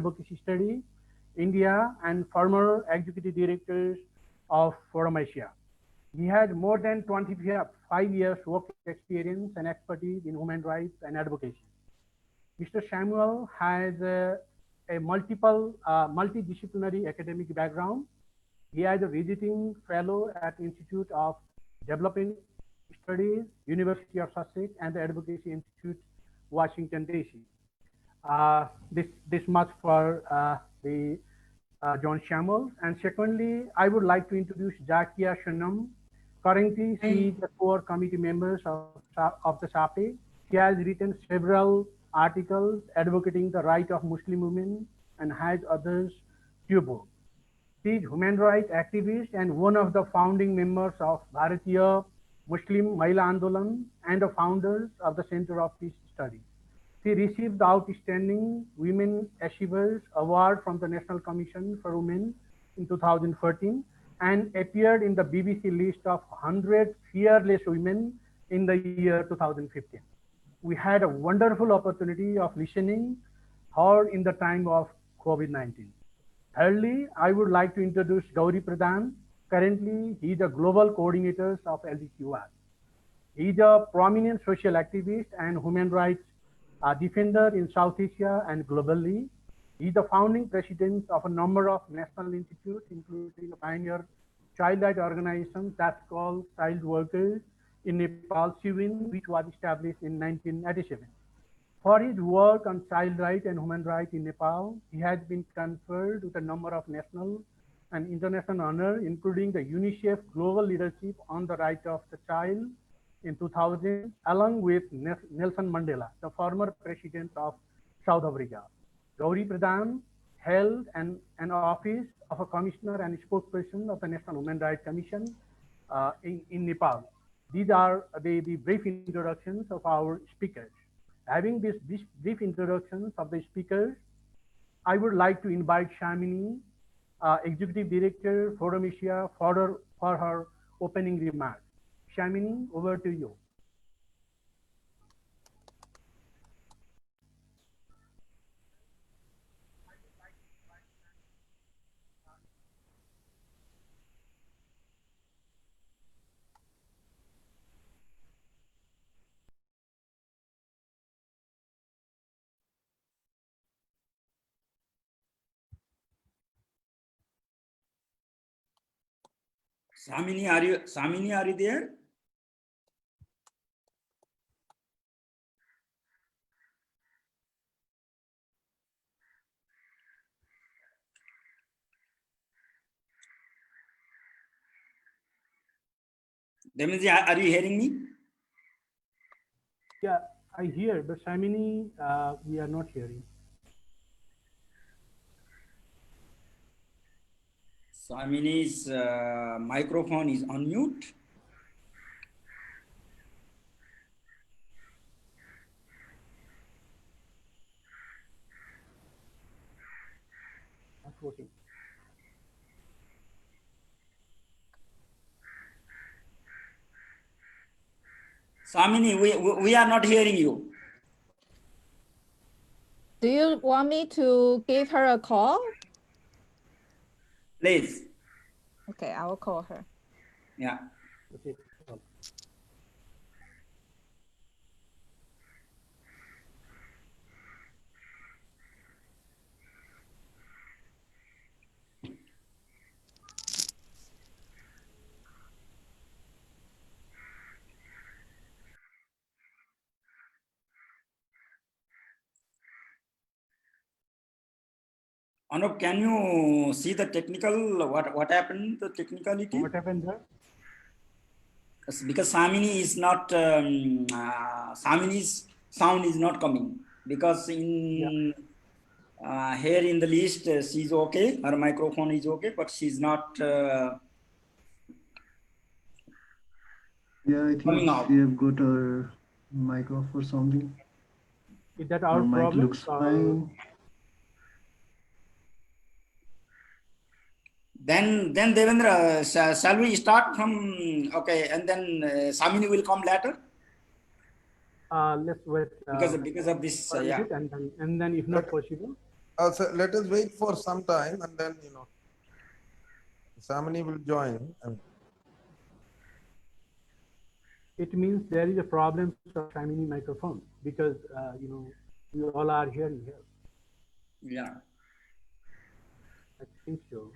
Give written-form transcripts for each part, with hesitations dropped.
Advocacy Studies, India, and former executive director of Forum Asia. He has more than 25 years work experience and expertise in human rights and advocacy. Mr. Samuel has a multidisciplinary academic background. He is a visiting fellow at Institute of Developing Studies, University of Sussex, and the Advocacy Institute, Washington, D.C. This much for John Samuel. And secondly, I would like to introduce Zakia Shanam. Currently, she is the core committee member of the SAAPE. She has written several articles advocating the right of Muslim women and has others two books. She is a human rights activist and one of the founding members of Bharatiya Muslim Mahila Andolan and the founders of the Center of Peace Studies. She received the Outstanding Women Achievers Award from the National Commission for Women in 2014 and appeared in the BBC list of 100 fearless women in the year 2015. We had a wonderful opportunity of listening her in the time of COVID-19. Thirdly, I would like to introduce Gauri Pradhan. Currently, he is a global coordinator of LGQR. He is a prominent social activist and human rights defender in South Asia and globally. He is the founding president of a number of national institutes, including a pioneer child rights organization that's called Child Workers in Nepal, SAAPE, which was established in 1987. For his work on child rights and human rights in Nepal, he has been conferred with a number of national and international honors, including the UNICEF Global Leadership on the Right of the Child in 2000, along with Nelson Mandela, the former president of South Africa. Gauri Pradhan held an office of a commissioner and spokesperson of the National Human Rights Commission in Nepal. These are the brief introductions of our speakers. Having this brief introductions of the speakers, I would like to invite Shamini, Executive Director, Forum Asia, for her opening remarks. Shamini, over to you. Samini, are you there? Demanji, are you hearing me? Yeah, I hear, but Shamini, we are not hearing. Samini's microphone is on mute. Not working. Samini, we are not hearing you. Do you want me to give her a call? Please. Okay, I will call her. Yeah. Okay. Anup, can you see the technical, what happened, the technicality? What happened there? Because Samini is not, Samini's sound is not coming. Because in here in the list, she's okay, her microphone is okay, but she's not yeah, I think coming out. we have got our mic off or something. Is that our mic problem? looks fine. Then Devendra, shall we start from, okay, and then Samini will come later? Let's wait. Because of this, yeah. And then if not possible. So let us wait for some time and then, Samini will join. And It means there is a problem of Shamini microphone because, we all are hearing here. Yeah. I think so.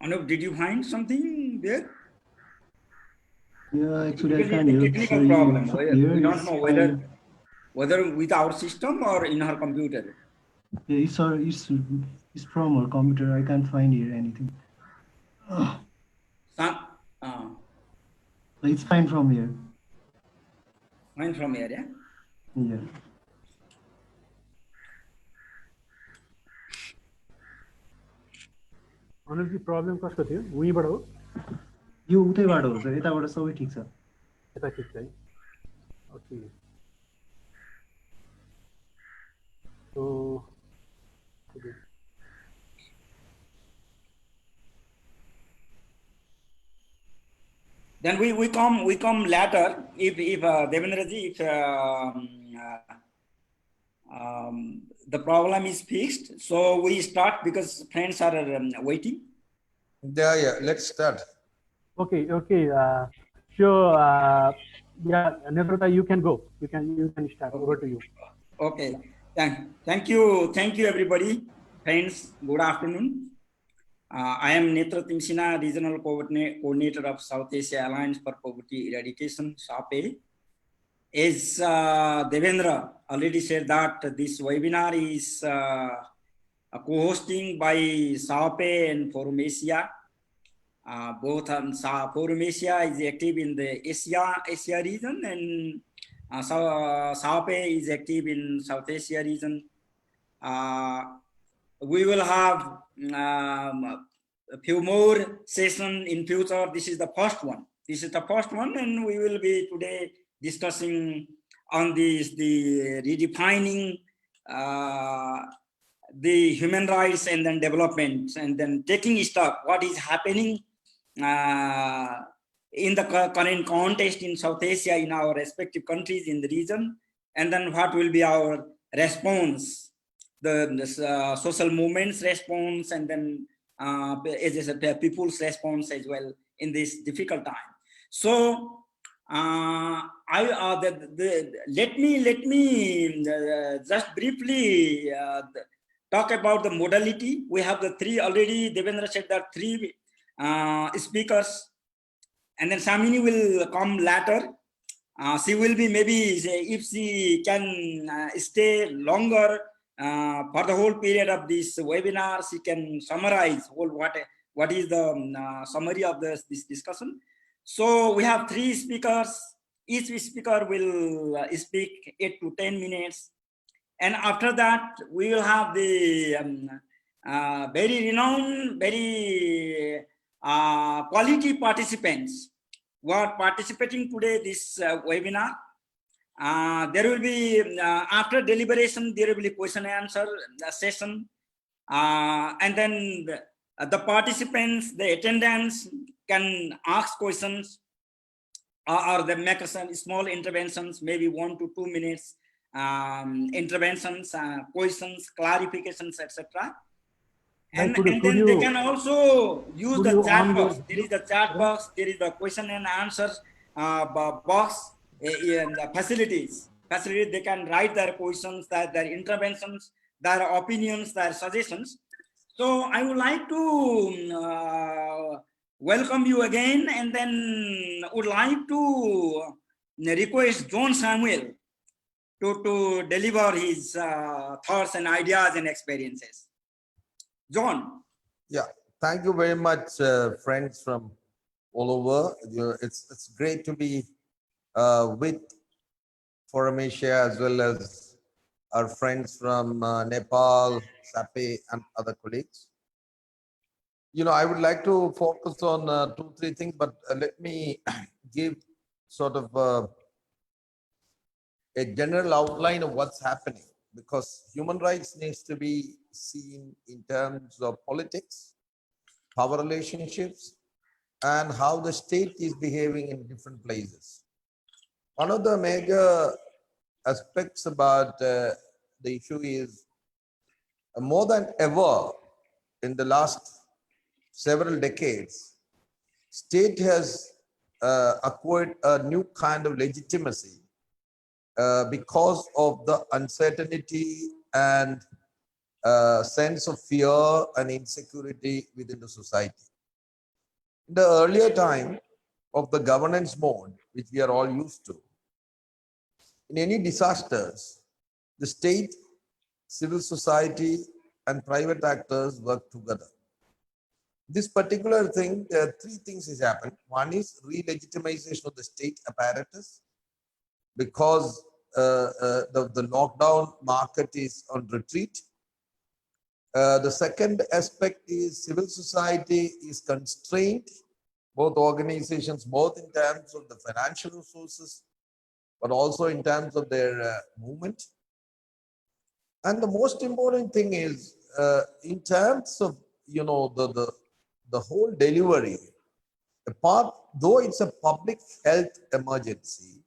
Anup, did you find something there? Yeah, actually, I Because can't it's a hear. technical So problem. here We don't it's know fine. whether with our system or in her computer. Yeah, it's from our computer. I can't find here anything. Some, It's fine from here. fine from here, yeah? Yeah. Anup ji problem कसको थियो उहीँबाट हो यो उतैबाट हो sir, यताबाट सबै ठिक छ। यता ठिक छ है okay so Then we come later if Devendra ji, if the problem is fixed, so we start because friends are waiting. yeah, let's start. okay sure yeah Nevrata, you can go, you can start. Over to you. Okay, thank you everybody, friends. Good afternoon. I am Netra Timsina, Regional Coordinator of South Asia Alliance for Poverty Eradication, SAAPE. As Devendra already said that this webinar is co-hosting by SAAPE and Forum Asia. Both Forum Asia is active in the Asia region, and SAAPE is active in South Asia region. We will have a few more sessions in future. This is the first one. And we will be today discussing on the redefining the human rights and then development, and then taking stock what is happening in the current context in South Asia, in our respective countries in the region, and then what will be our response, the social movements response, and then as a people's response as well in this difficult time. So let me just briefly talk about the modality. We have the three already. Devendra said that three speakers, and then Samini will come later. She will be maybe, if she can stay longer for the whole period of this webinar, she can summarize what is the summary of this discussion. So we have three speakers. Each speaker will speak 8 to 10 minutes. And after that, we will have the very renowned, very quality participants who are participating today this webinar. There will be, after deliberation, there will be question and answer session. And then the participants, the attendants can ask questions or they make some small interventions, maybe 1 to 2 minutes interventions, questions, clarifications, etc. And then they can also use the chat box. There is the chat box, there is the question and answers box, and the facilities. They can write their questions, their interventions, their opinions, their suggestions. So I would like to welcome you again, and then would like to request John Samuel to deliver his thoughts and ideas and experiences. John. Yeah, thank you very much, friends from all over. It's great to be with Forum Asia as well as our friends from Nepal, SAAPE, and other colleagues. I would like to focus on 2-3 things, but let me give sort of a general outline of what's happening, because human rights needs to be seen in terms of politics, power relationships, and how the state is behaving in different places. One of the major aspects about the issue is more than ever in the last several decades, state has acquired a new kind of legitimacy because of the uncertainty and sense of fear and insecurity within the society. In the earlier time of the governance mode, which we are all used to, in any disasters, the state, civil society, and private actors work together. This particular thing, there are three things has happened. One is re-legitimization of the state apparatus, because the lockdown market is on retreat. The second aspect is civil society is constrained, both organizations, both in terms of the financial resources, but also in terms of their movement. And the most important thing is in terms of, you know, the whole delivery, apart, though it's a public health emergency,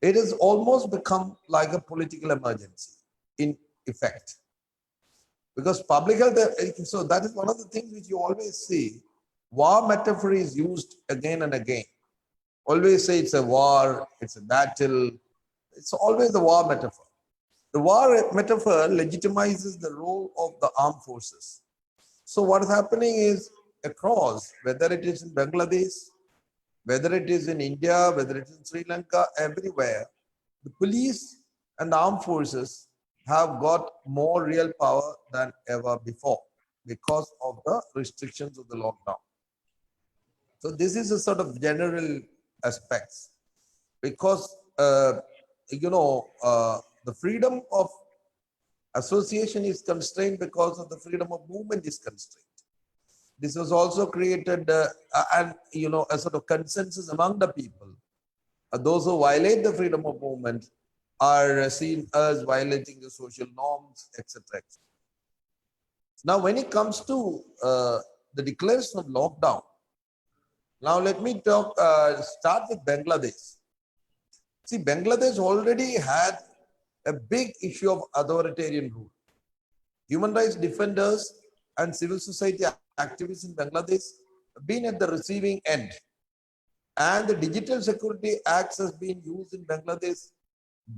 it has almost become like a political emergency in effect. Because public health, so that is one of the things which you always see. War metaphor is used again and again. Always say it's a war, it's a battle. It's always the war metaphor. The war metaphor legitimizes the role of the armed forces. So what is happening is across, whether it is in Bangladesh, whether it is in India, whether it is in Sri Lanka, everywhere, the police and the armed forces have got more real power than ever before because of the restrictions of the lockdown. So this is a sort of general aspects, because you know, the freedom of association is constrained because of the freedom of movement is constrained. This was also created and, you know, a sort of consensus among the people. Those who violate the freedom of movement are seen as violating the social norms, etc. Now, when it comes to the declaration of lockdown, now let me talk, start with Bangladesh. See, Bangladesh already had a big issue of authoritarian rule. Human rights defenders and civil society activists in Bangladesh have been at the receiving end. And the Digital Security Acts has been used in Bangladesh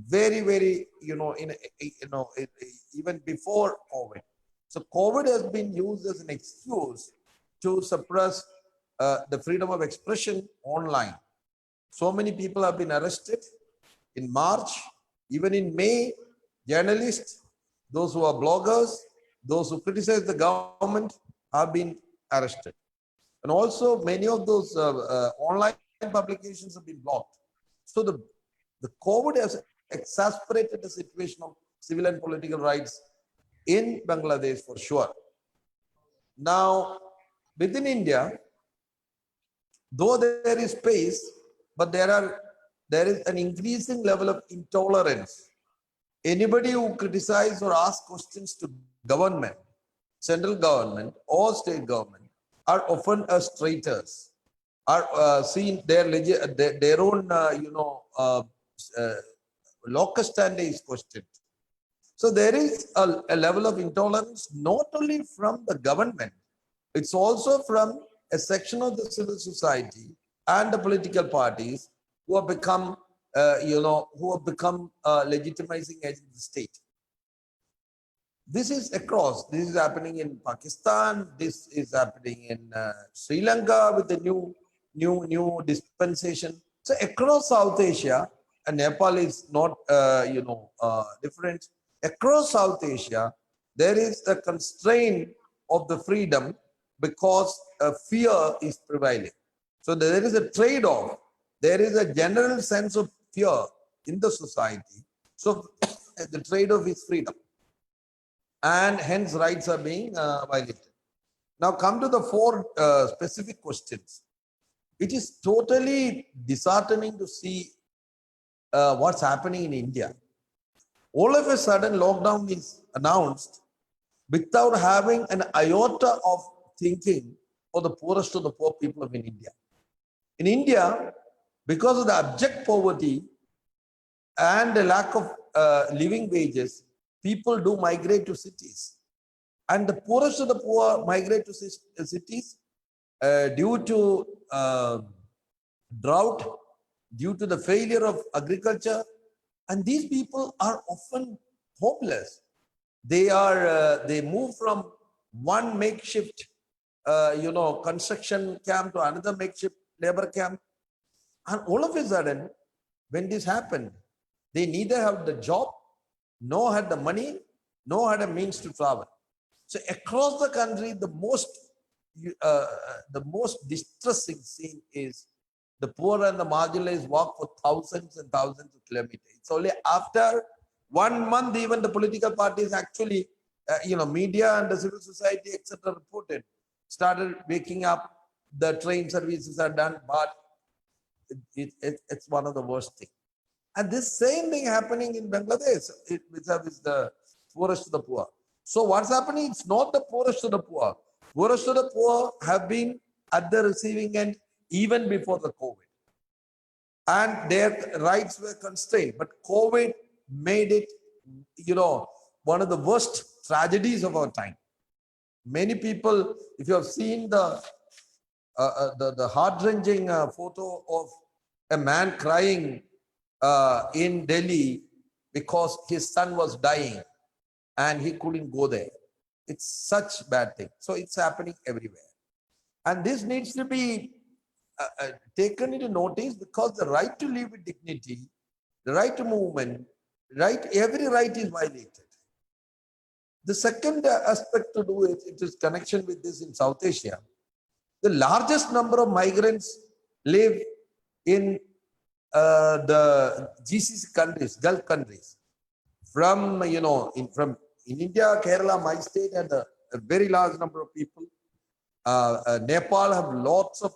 very, you know, even before COVID. So COVID has been used as an excuse to suppress the freedom of expression online. So many people have been arrested in March, even in May. Journalists, those who are bloggers, those who criticize the government have been arrested. And also many of those online publications have been blocked. So the COVID has exacerbated the situation of civil and political rights in Bangladesh for sure. Now, within India, though there is space, but there is an increasing level of intolerance. Anybody who criticizes or asks questions to government, central government or state government, are often as traitors, are seen their own locus standi is questioned. So there is a level of intolerance not only from the government, it's also from a section of the civil society and the political parties who have become legitimizing agents of the state. This is across. This is happening in Pakistan. This is happening in Sri Lanka with the new dispensation. So across South Asia, and Nepal is not different. Across South Asia, there is a constraint of the freedom because fear is prevailing. So there is a trade-off. There is a general sense of fear in the society. So the trade-off is freedom. And hence rights are being violated. Now come to the four specific questions. It is totally disheartening to see what's happening in India. All of a sudden, lockdown is announced without having an iota of thinking for the poorest of the poor people of India. In India, because of the abject poverty and the lack of living wages, people do migrate to cities. And the poorest of the poor migrate to cities due to drought, due to the failure of agriculture. And these people are often homeless. They move from one makeshift, construction camp to another makeshift labor camp. And all of a sudden, when this happened, they neither have the job, nor had the money, nor had a means to travel. So across the country, the most distressing scene is the poor and the marginalized walk for thousands and thousands of kilometers. It's only after 1 month, even the political parties actually, media and the civil society, etc., reported, started waking up. The train services are done, but it's one of the worst things. And this same thing happening in Bangladesh, which is the poorest of the poor. So what's happening? It's not the poorest of the poor. Poorest of the poor have been at the receiving end even before the COVID. And their rights were constrained. But COVID made it, one of the worst tragedies of our time. Many people, if you have seen the heart-wrenching photo of a man crying in Delhi because his son was dying and he couldn't go there. It's such bad thing. So it's happening everywhere. And this needs to be taken into notice, because the right to live with dignity, the right to movement, every right is violated. The second aspect to do it is connection with this in South Asia. The largest number of migrants live in the GCC countries, Gulf countries. From, in India, Kerala, my state, had a very large number of people. Nepal have lots of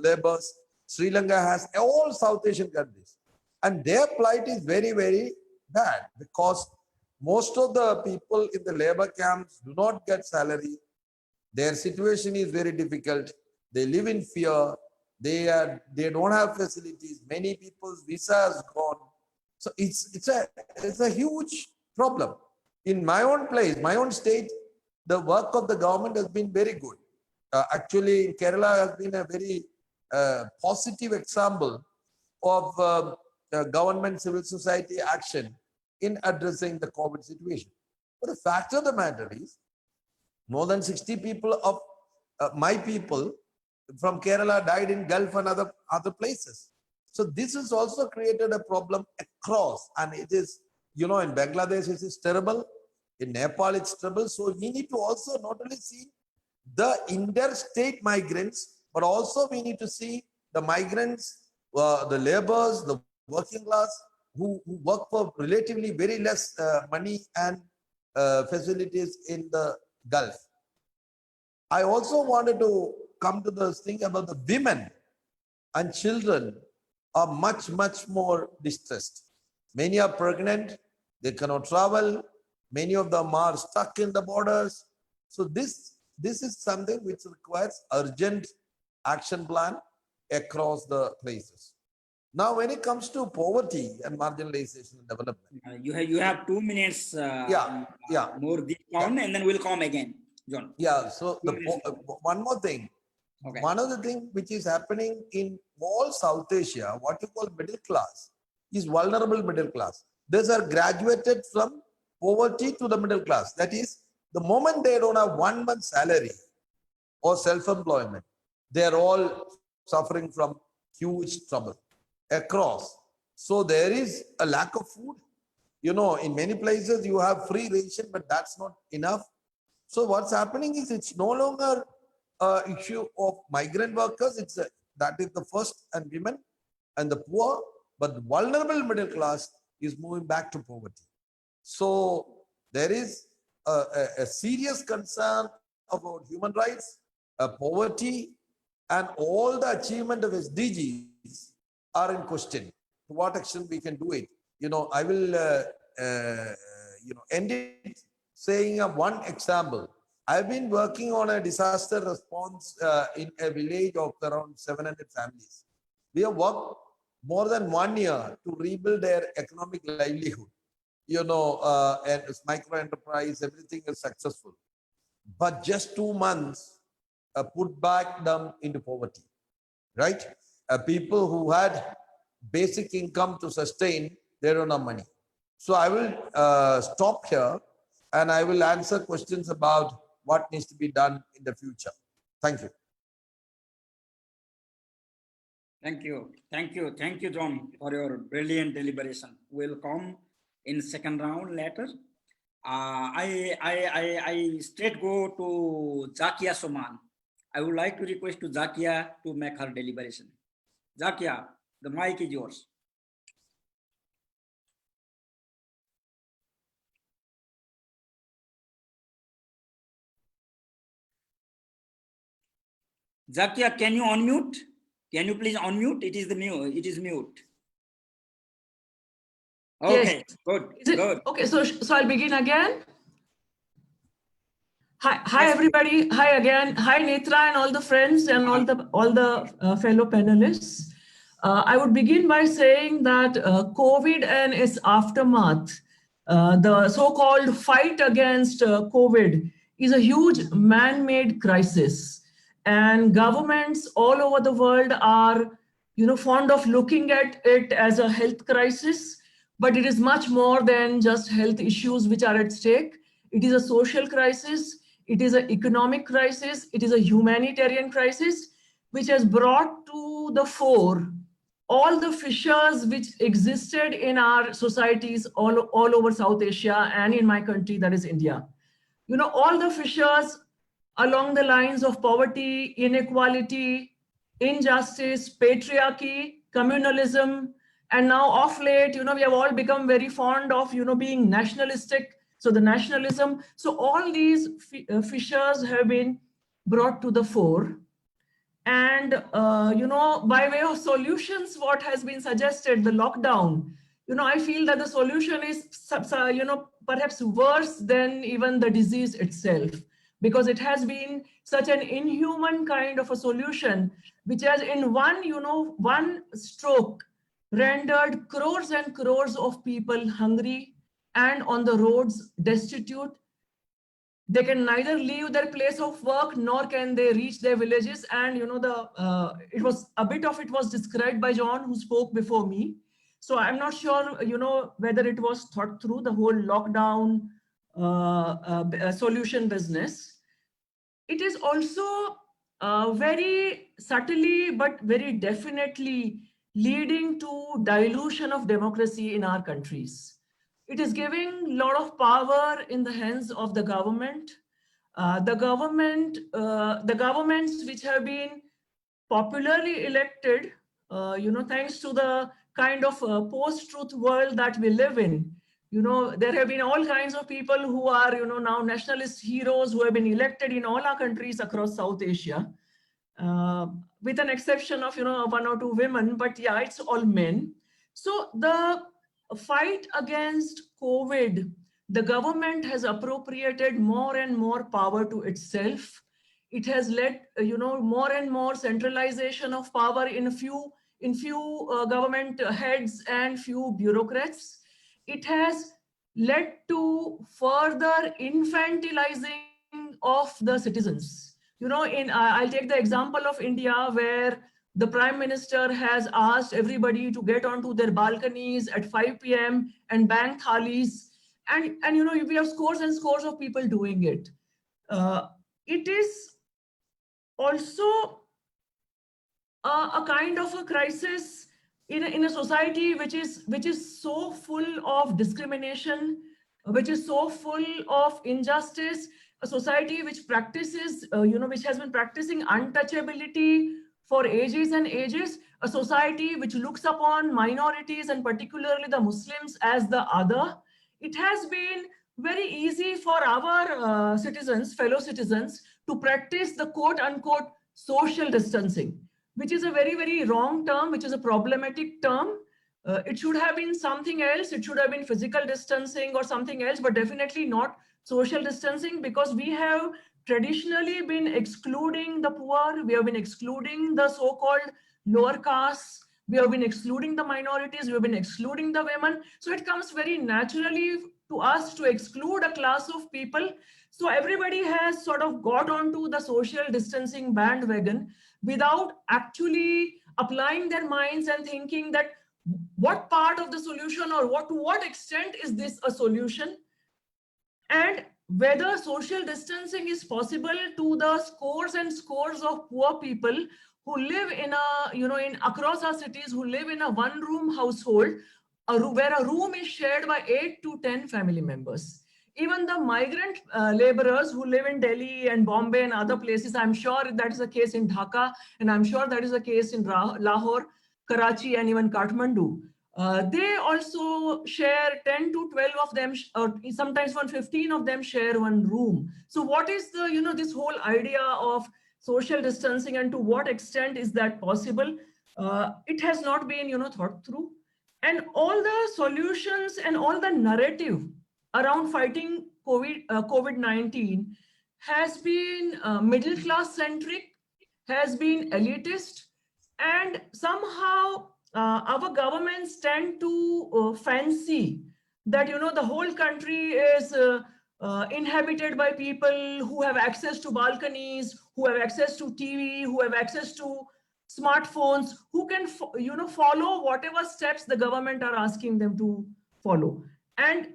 laborers. Sri Lanka has all South Asian countries. And their plight is very, very bad, because most of the people in the labor camps do not get salary. Their situation is very difficult. They live in fear. They don't have facilities. Many people's visa is gone. So it's a huge problem. In my own place, my own state, the work of the government has been very good. Actually, Kerala has been a very positive example of government civil society action in addressing the COVID situation. But the fact of the matter is, more than 60 people of my people from Kerala died in Gulf and other places. So this has also created a problem across, and it is, in Bangladesh it is terrible, in Nepal it's terrible. So we need to also not only see the interstate migrants, but also we need to see the migrants, the laborers, the working class, who work for relatively very less money and facilities in the Gulf. I also wanted to come to this thing about the women and children are much, much more distressed. Many are pregnant, they cannot travel, many of them are stuck in the borders. So this is something which requires urgent action plan across the places. Now, when it comes to poverty and marginalization and development, you have 2 minutes. More this round, and then we'll come again, John. Yeah. So one more thing. Okay. One of the things which is happening in all South Asia, what you call middle class, is vulnerable middle class. These are graduated from poverty to the middle class. That is, the moment they don't have 1 month's salary or self-employment, they're all suffering from huge trouble across. So there is a lack of food. In many places you have free ration, but that's not enough. So what's happening is, it's no longer an issue of migrant workers. That is the first, and women and the poor, but the vulnerable middle class is moving back to poverty. So there is a serious concern about human rights, poverty, and all the achievement of SDGs are in question. to what extent we can do it. I will, end it saying one example. I've been working on a disaster response in a village of around 700 families. We have worked more than 1 year to rebuild their economic livelihood. And it's micro enterprise, everything is successful. But just 2 months put back them into poverty, right? People who had basic income to sustain, they don't have money. So I will stop here and I will answer questions about what needs to be done in the future. Thank you. Thank you. Thank you. Thank you, John, for your brilliant deliberation. We'll come in second round later. I straight go to Zakia Soman. I would like to request to Zakia to make her deliberation. Zakia, the mic is yours. Zakia, can you unmute? Can you please unmute? It is the mute. It is mute. Okay, yes. Good. Good. Okay, so I'll begin again. Hi everybody. Hi again. Hi Netra and all the friends and all the fellow panelists. I would begin by saying that COVID and its aftermath, the so-called fight against COVID, is a huge man-made crisis, and governments all over the world are, fond of looking at it as a health crisis. But it is much more than just health issues which are at stake. It is a social crisis. It is an economic crisis. It is a humanitarian crisis, which has brought to the fore all the fissures which existed in our societies all over South Asia and in my country, that is India. All the fissures along the lines of poverty, inequality, injustice, patriarchy, communalism, and now of late, we have all become very fond of, being nationalistic. So the nationalism, so all these fissures have been brought to the fore. And, by way of solutions, what has been suggested, the lockdown, I feel that the solution is, perhaps worse than even the disease itself, because it has been such an inhuman kind of a solution, which has in one stroke, rendered crores and crores of people hungry and on the roads destitute. They can neither leave their place of work nor can they reach their villages. And it was described by John, who spoke before me. So I'm not sure whether it was thought through, the whole lockdown solution business. It is also very subtly but very definitely leading to dilution of democracy in our countries. It is giving a lot of power in the hands of the government. The governments which have been popularly elected, thanks to the kind of post-truth world that we live in. There have been all kinds of people who are, now nationalist heroes who have been elected in all our countries across South Asia. With an exception of, 1 or 2 women, but yeah, it's all men. So the fight against COVID, the government has appropriated more and more power to itself. It has led, more and more centralization of power in few government heads and few bureaucrats. It has led to further infantilizing of the citizens. I'll take the example of India, where the Prime Minister has asked everybody to get onto their balconies at 5 p.m. and bang thalis. And we have scores and scores of people doing it. It is also a kind of a crisis in a society which is so full of discrimination, which is so full of injustice, a society which practices, which has been practicing untouchability for ages and ages, a society which looks upon minorities and particularly the Muslims as the other. It has been very easy for our fellow citizens, to practice the quote unquote social distancing, which is a very, very wrong term, which is a problematic term. It should have been something else. It should have been physical distancing or something else, but definitely not social distancing, because we have traditionally been excluding the poor. We have been excluding the so-called lower castes. We have been excluding the minorities. We have been excluding the women. So it comes very naturally to us to exclude a class of people. So everybody has sort of got onto the social distancing bandwagon without actually applying their minds and thinking that what part of the solution, or to what extent is this a solution, and whether social distancing is possible to the scores and scores of poor people who live in across our cities, who live in a one-room household, where a room is shared by 8 to 10 family members. Even the migrant laborers who live in Delhi and Bombay and other places, I'm sure that is the case in Dhaka, and I'm sure that is the case in Lahore, Karachi, and even Kathmandu. They also share 10 to 12 of them, or sometimes 15 of them share one room. So what is the, this whole idea of social distancing, and to what extent is that possible? It has not been, thought through. And all the solutions and all the narrative around fighting COVID-19 has been middle class centric, has been elitist, and somehow our governments tend to fancy that, the whole country is inhabited by people who have access to balconies, who have access to TV, who have access to smartphones, who can, follow whatever steps the government are asking them to follow. And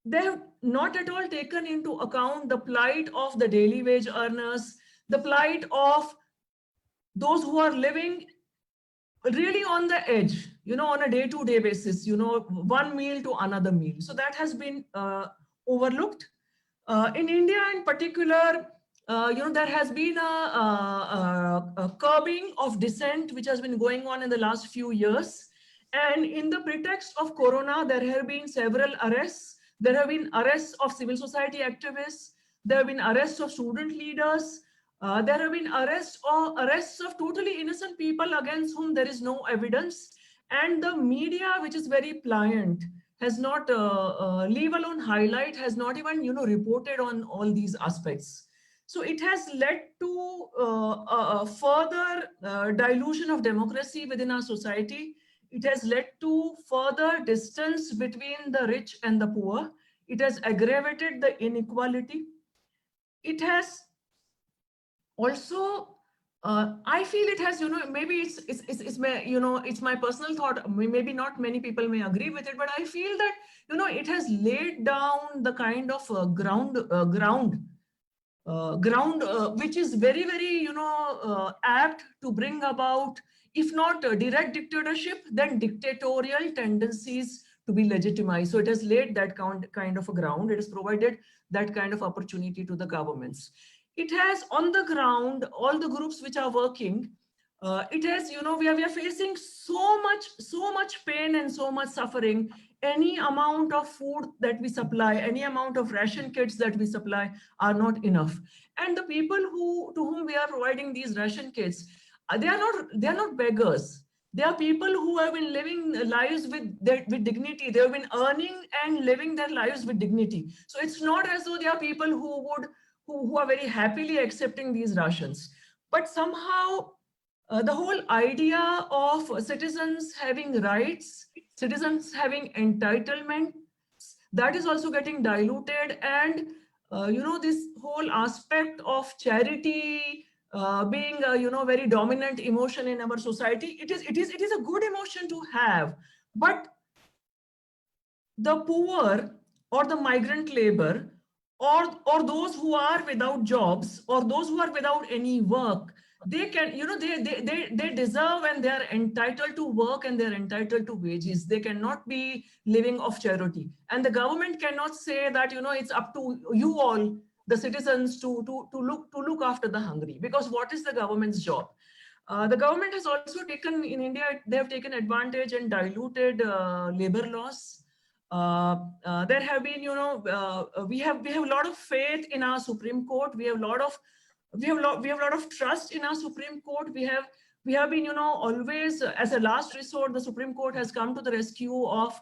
they have not at all taken into account the plight of the daily wage earners, the plight of those who are living really on the edge, on a day-to-day basis, one meal to another meal. So that has been overlooked. In India in particular, there has been a curbing of dissent, which has been going on in the last few years. And in the pretext of Corona, there have been several arrests. There have been arrests of civil society activists. There have been arrests of student leaders. There have been arrests of totally innocent people against whom there is no evidence. And the media, which is very pliant, has not, leave alone highlight, has not even, reported on all these aspects. So it has led to a further dilution of democracy within our society. It has led to further distance between the rich and the poor. It has aggravated the inequality. It has also, I feel it has, maybe it's my personal thought. Maybe not many people may agree with it, but I feel that, it has laid down the kind of ground which is very, very, apt to bring about, if not direct dictatorship, then dictatorial tendencies to be legitimized. So it has laid that kind of a ground. It has provided that kind of opportunity to the governments. It has on the ground, all the groups which are working, it has, we are facing so much pain and so much suffering. Any amount of food that we supply, any amount of ration kits that we supply are not enough. And the people to whom we are providing these ration kits, they are not beggars. They are people who have been living lives with dignity. They have been earning and living their lives with dignity. So it's not as though they are people who are very happily accepting these rations. But somehow the whole idea of citizens having rights, citizens having entitlement, that is also getting diluted. And this whole aspect of charity being a very dominant emotion in our society, it is a good emotion to have. But the poor or the migrant labor, or those who are without jobs, or those who are without any work, they can, they deserve, and they are entitled to work, and they're entitled to wages. They cannot be living off charity. And the government cannot say that, it's up to you all, the citizens, to look after the hungry, because what is the government's job? The government has also taken, in India, they have taken advantage and diluted labor laws. There have been, we have a lot of faith in our Supreme Court. We have a lot of trust in our Supreme Court. We have We have been, always as a last resort, the Supreme Court has come to the rescue of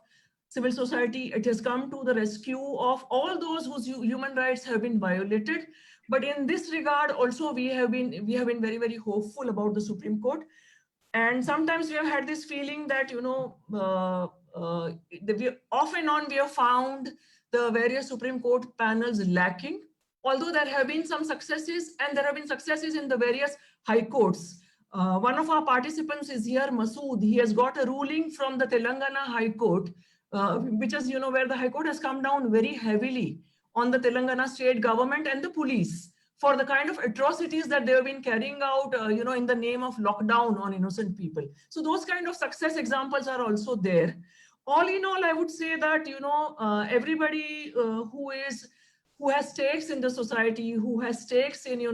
civil society. It has come to the rescue of all those whose human rights have been violated. But in this regard, also we have been very, very hopeful about the Supreme Court. And sometimes we have had this feeling that, off and on we have found the various Supreme Court panels lacking, although there have been some successes, and there have been successes in the various high courts. One of our participants is here, Masood. He has got a ruling from the Telangana High Court, which is, where the High Court has come down very heavily on the Telangana state government and the police for the kind of atrocities that they have been carrying out, in the name of lockdown on innocent people. So those kind of success examples are also there. All in all, I would say that, everybody who has stakes in the society, who has stakes in,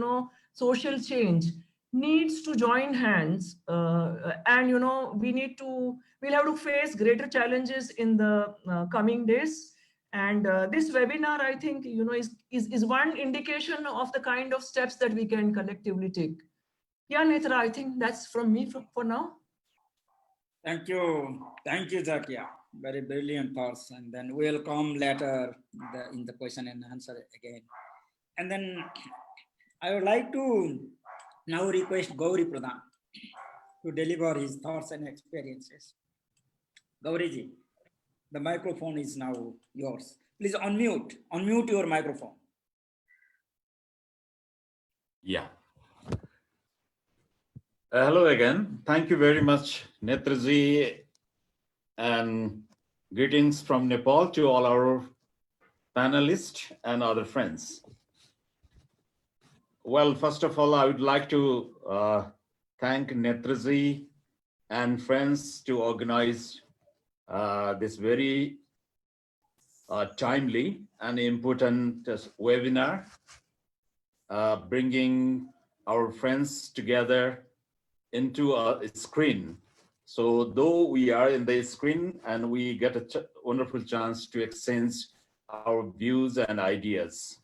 social change, needs to join hands, and we'll have to face greater challenges in the coming days. And this webinar, I think, is one indication of the kind of steps that we can collectively take. Yeah, Netra, I think that's from me for now. Thank you, Zakia. Very brilliant thoughts. And then we'll come later in the question and answer again. And then I would like to now request Gauri Pradhan to deliver his thoughts and experiences. Gauriji, the microphone is now yours. Please unmute your microphone. Yeah. Hello again. Thank you very much, Netraji, and greetings from Nepal to all our panelists and other friends. Well, first of all, I would like to thank Netraji and friends to organize this very timely and important webinar, bringing our friends together into a screen. So though we are in the screen and we get a wonderful chance to exchange our views and ideas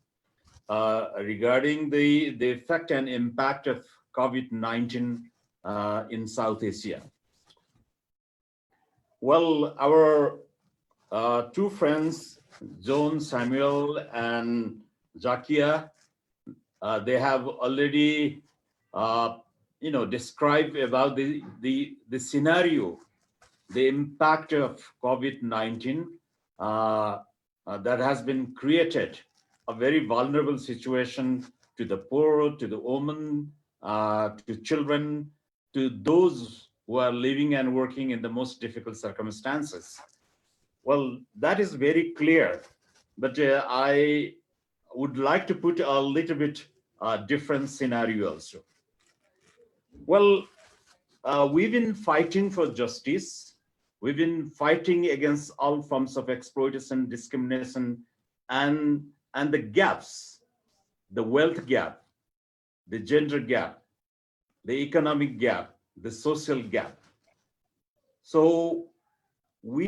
regarding the effect and impact of COVID-19 in South Asia. Well, our two friends, John Samuel and Zakia, they have already described about the scenario, the impact of COVID-19 that has been created, a very vulnerable situation to the poor, to the women, to children, to those who are living and working in the most difficult circumstances. Well, that is very clear, but I would like to put a little bit different scenario also. Well, we've been fighting for justice. We've been fighting against all forms of exploitation, discrimination, and the gaps, the wealth gap, the gender gap, the economic gap, the social gap. So while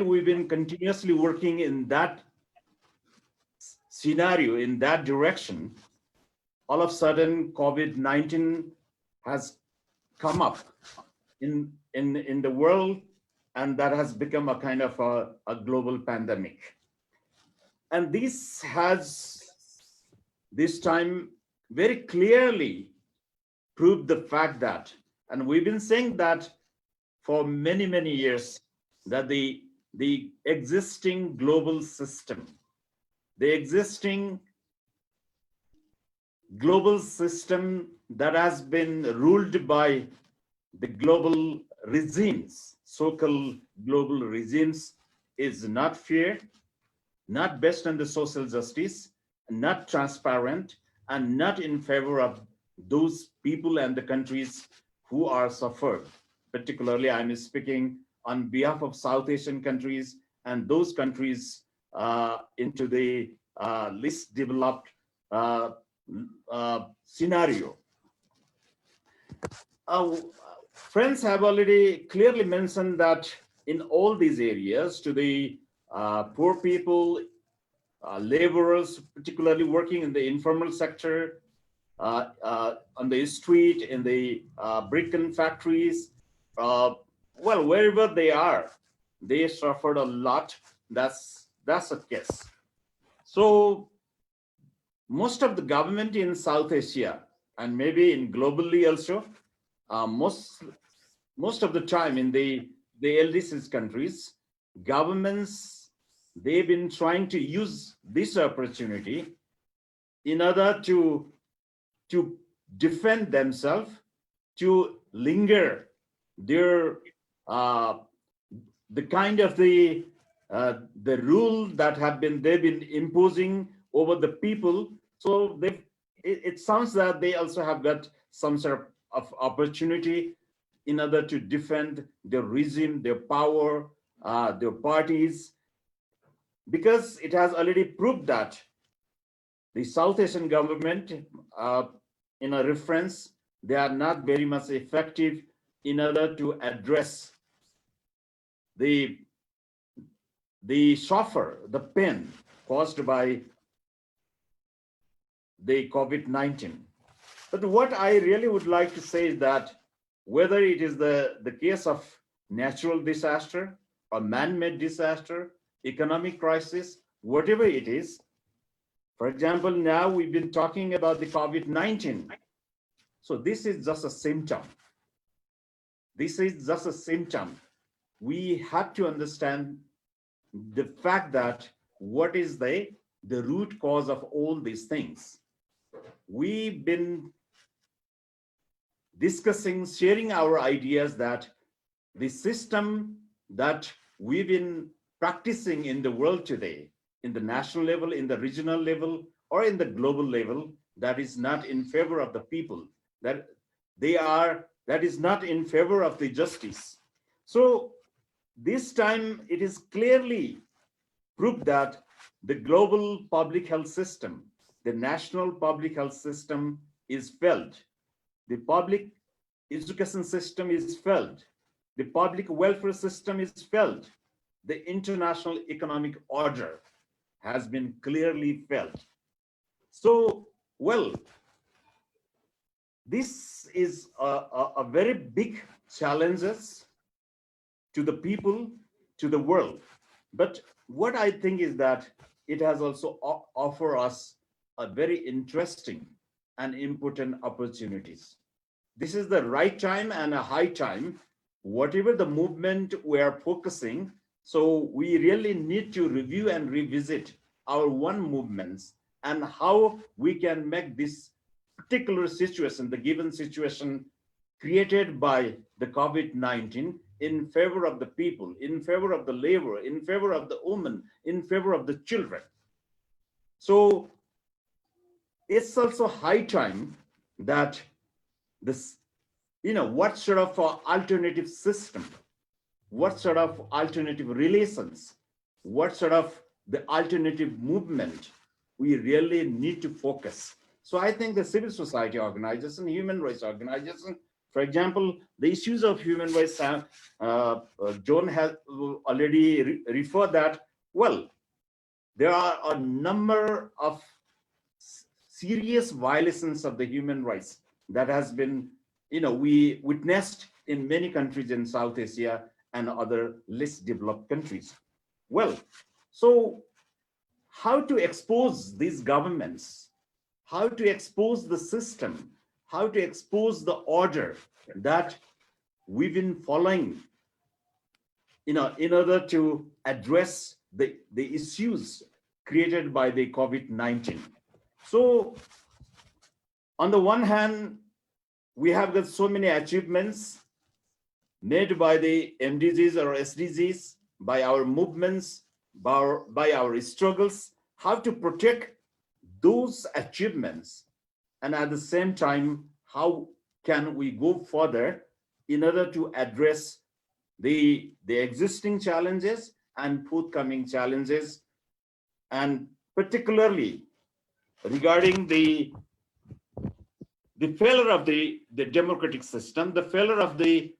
we've been continuously working in that scenario, in that direction, all of a sudden COVID-19 has come up in the world, and that has become a kind of a global pandemic. And this has this time very clearly proved the fact that, and we've been saying that for many, many years, that the existing global system, the existing global system that has been ruled by the global regimes, so-called global regimes, is not fair, not based on the social justice, not transparent, and not in favor of those people and the countries who are suffered. Particularly, I'm speaking on behalf of South Asian countries and those countries into the least developed scenario. Friends have already clearly mentioned that in all these areas, to the poor people, laborers, particularly working in the informal sector, on the street, in the brick and factories, well, wherever they are, they suffered a lot. That's a case. So most of the government in South Asia and maybe in globally also, most of the time in the LDC countries, governments, they've been trying to use this opportunity in order to defend themselves, to linger their the kind of the rule that they've been imposing over the people. So it sounds that they also have got some sort of opportunity in order to defend their regime, their power, their parties, because it has already proved that the South Asian government, in a reference, they are not very much effective in order to address the suffer, the pain caused by the COVID-19. But what I really would like to say is that whether it is the case of natural disaster or man-made disaster, economic crisis, whatever it is, for example, now we've been talking about the COVID-19. So this is just a symptom. This is just a symptom. We have to understand the fact that what is the root cause of all these things. We've been discussing, sharing our ideas that the system that we've been practicing in the world today, in the national level, in the regional level, or in the global level, that is not in favor of the people, that is not in favor of the justice. So this time it is clearly proved that the global public health system, the national public health system is failed. The public education system is failed. The public welfare system is failed. The international economic order has been clearly failed. So, well, this is a very big challenges to the people, to the world. But what I think is that it has also offered us a very interesting and important opportunities. This is the right time and a high time, whatever the movement we are focusing. So we really need to review and revisit our one movements and how we can make this particular situation, the given situation created by the COVID-19 in favor of the people, in favor of the labor, in favor of the women, in favor of the children. So it's also high time that this, what sort of alternative system, what sort of alternative relations, what sort of the alternative movement we really need to focus. So I think the civil society organization, human rights organization, for example, the issues of human rights, John has already referred that, well, there are a number of serious violations of the human rights that has been, we witnessed in many countries in South Asia and other less developed countries. Well, so how to expose these governments, how to expose the system, how to expose the order that we've been following, in order to address the issues created by the COVID-19. So on the one hand, we have got so many achievements made by the MDGs or SDGs, by our movements, by our struggles, how to protect those achievements, and at the same time, how can we go further in order to address the existing challenges and forthcoming challenges, and particularly regarding the failure of the democratic system, the failure of the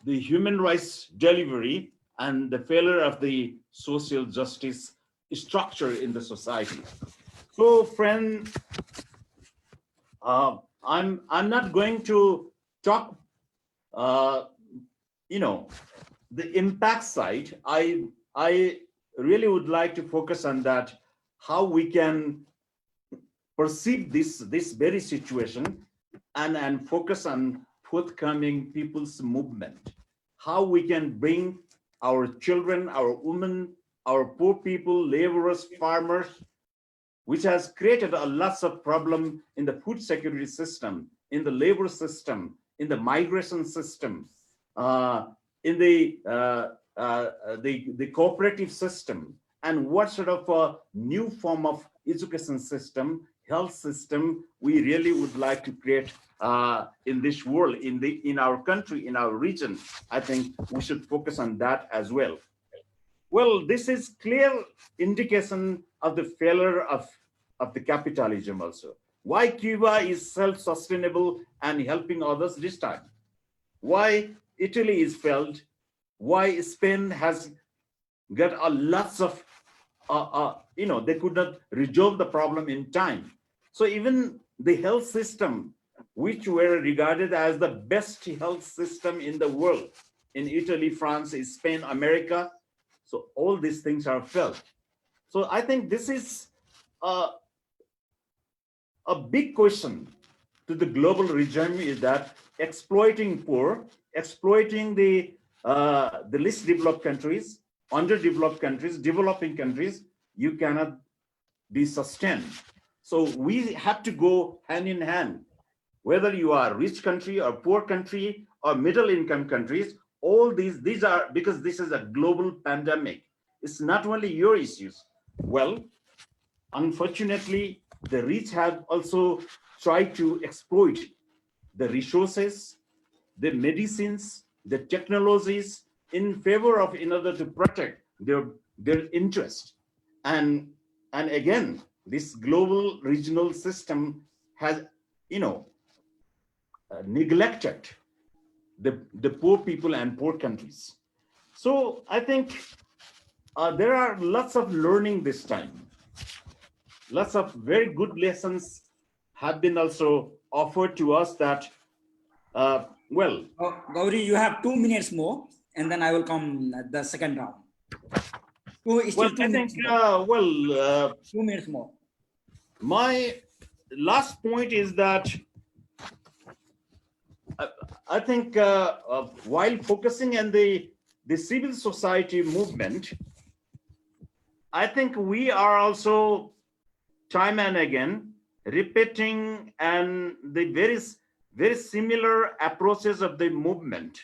human rights delivery, and the failure of the social justice structure in the society. So, friend, I'm not going to talk, the impact side. I really would like to focus on that, how we can perceive this very situation and focus on forthcoming people's movement, how we can bring our children, our women, our poor people, laborers, farmers, which has created a lots of problem in the food security system, in the labor system, in the migration system, in the cooperative system, and what sort of a new form of education system, health system we really would like to create in this world, in our country, in our region. I think we should focus on that as well. Well, this is clear indication of the failure of the capitalism also. Why Cuba is self-sustainable and helping others this time? Why Italy is failed? Why Spain has got a lots of, they could not resolve the problem in time. So even the health system, which were regarded as the best health system in the world, in Italy, France, Spain, America, so all these things are felt. So I think this is a big question to the global regime, is that exploiting poor, exploiting the least developed countries, underdeveloped countries, developing countries, you cannot be sustained. So we have to go hand in hand, whether you are rich country or poor country or middle income countries. All these are, because this is a global pandemic. It's not only your issues. Well, unfortunately, the rich have also tried to exploit the resources, the medicines, the technologies in favor of, in order to protect their interest. And again, this global regional system has, neglected the poor people and poor countries. So I think there are lots of learning this time. Lots of very good lessons have been also offered to us that, well. Gauri, you have 2 minutes more, and then I will come at the second round. Well, I think, 2 minutes more. My last point is that I think while focusing on the civil society movement, I think we are also time and again repeating and the very similar approaches of the movement.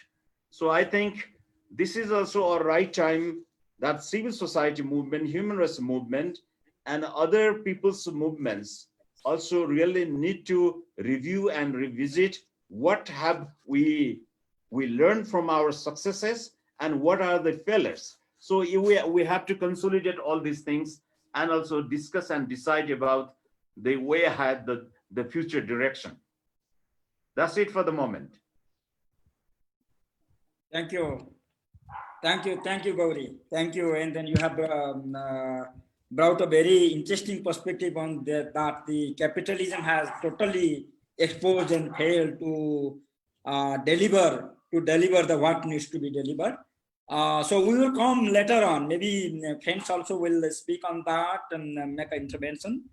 So I think this is also a right time that civil society movement, human rights movement, and other people's movements also really need to review and revisit what have we learned from our successes and what are the failures. So we have to consolidate all these things and also discuss and decide about the way ahead, the future direction. That's it for the moment. Thank you. Thank you, Gauri. Thank you. And then you have brought a very interesting perspective on that the capitalism has totally exposed and failed to deliver the what needs to be delivered. So we will come later on. Maybe friends also will speak on that and make an intervention.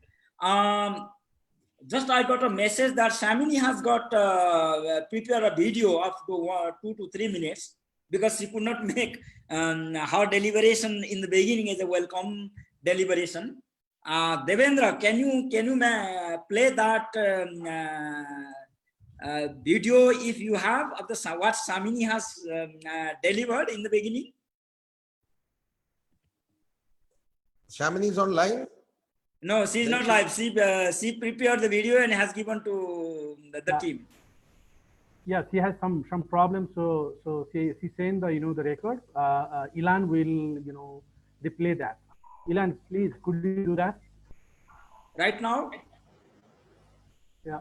Just I got a message that Shamini has got prepared a video of 2 to 3 minutes, because she could not make her deliberation in the beginning as a welcome deliberation. Devendra, can you play that video if you have of the what Shamini has delivered in the beginning? Shamini is online? No, she's not live. She prepared the video and has given to the team. Yeah, she has some problems, so she sent the the record. Ilan will replay that. Ilan, please, could you do that right now? Yeah.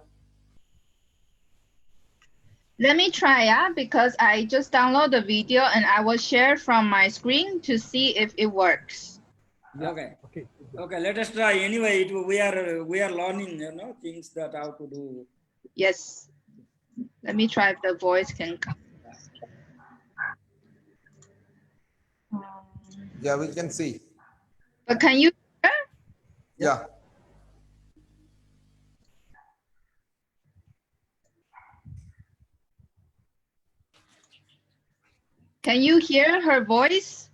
Let me try, because I just download the video and I will share from my screen to see if it works. Okay. Let us try. Anyway, we are learning, things that how to do Yes. Let me try if the voice can come. Yeah, we can see. But can you hear? Yeah. Can you hear her voice?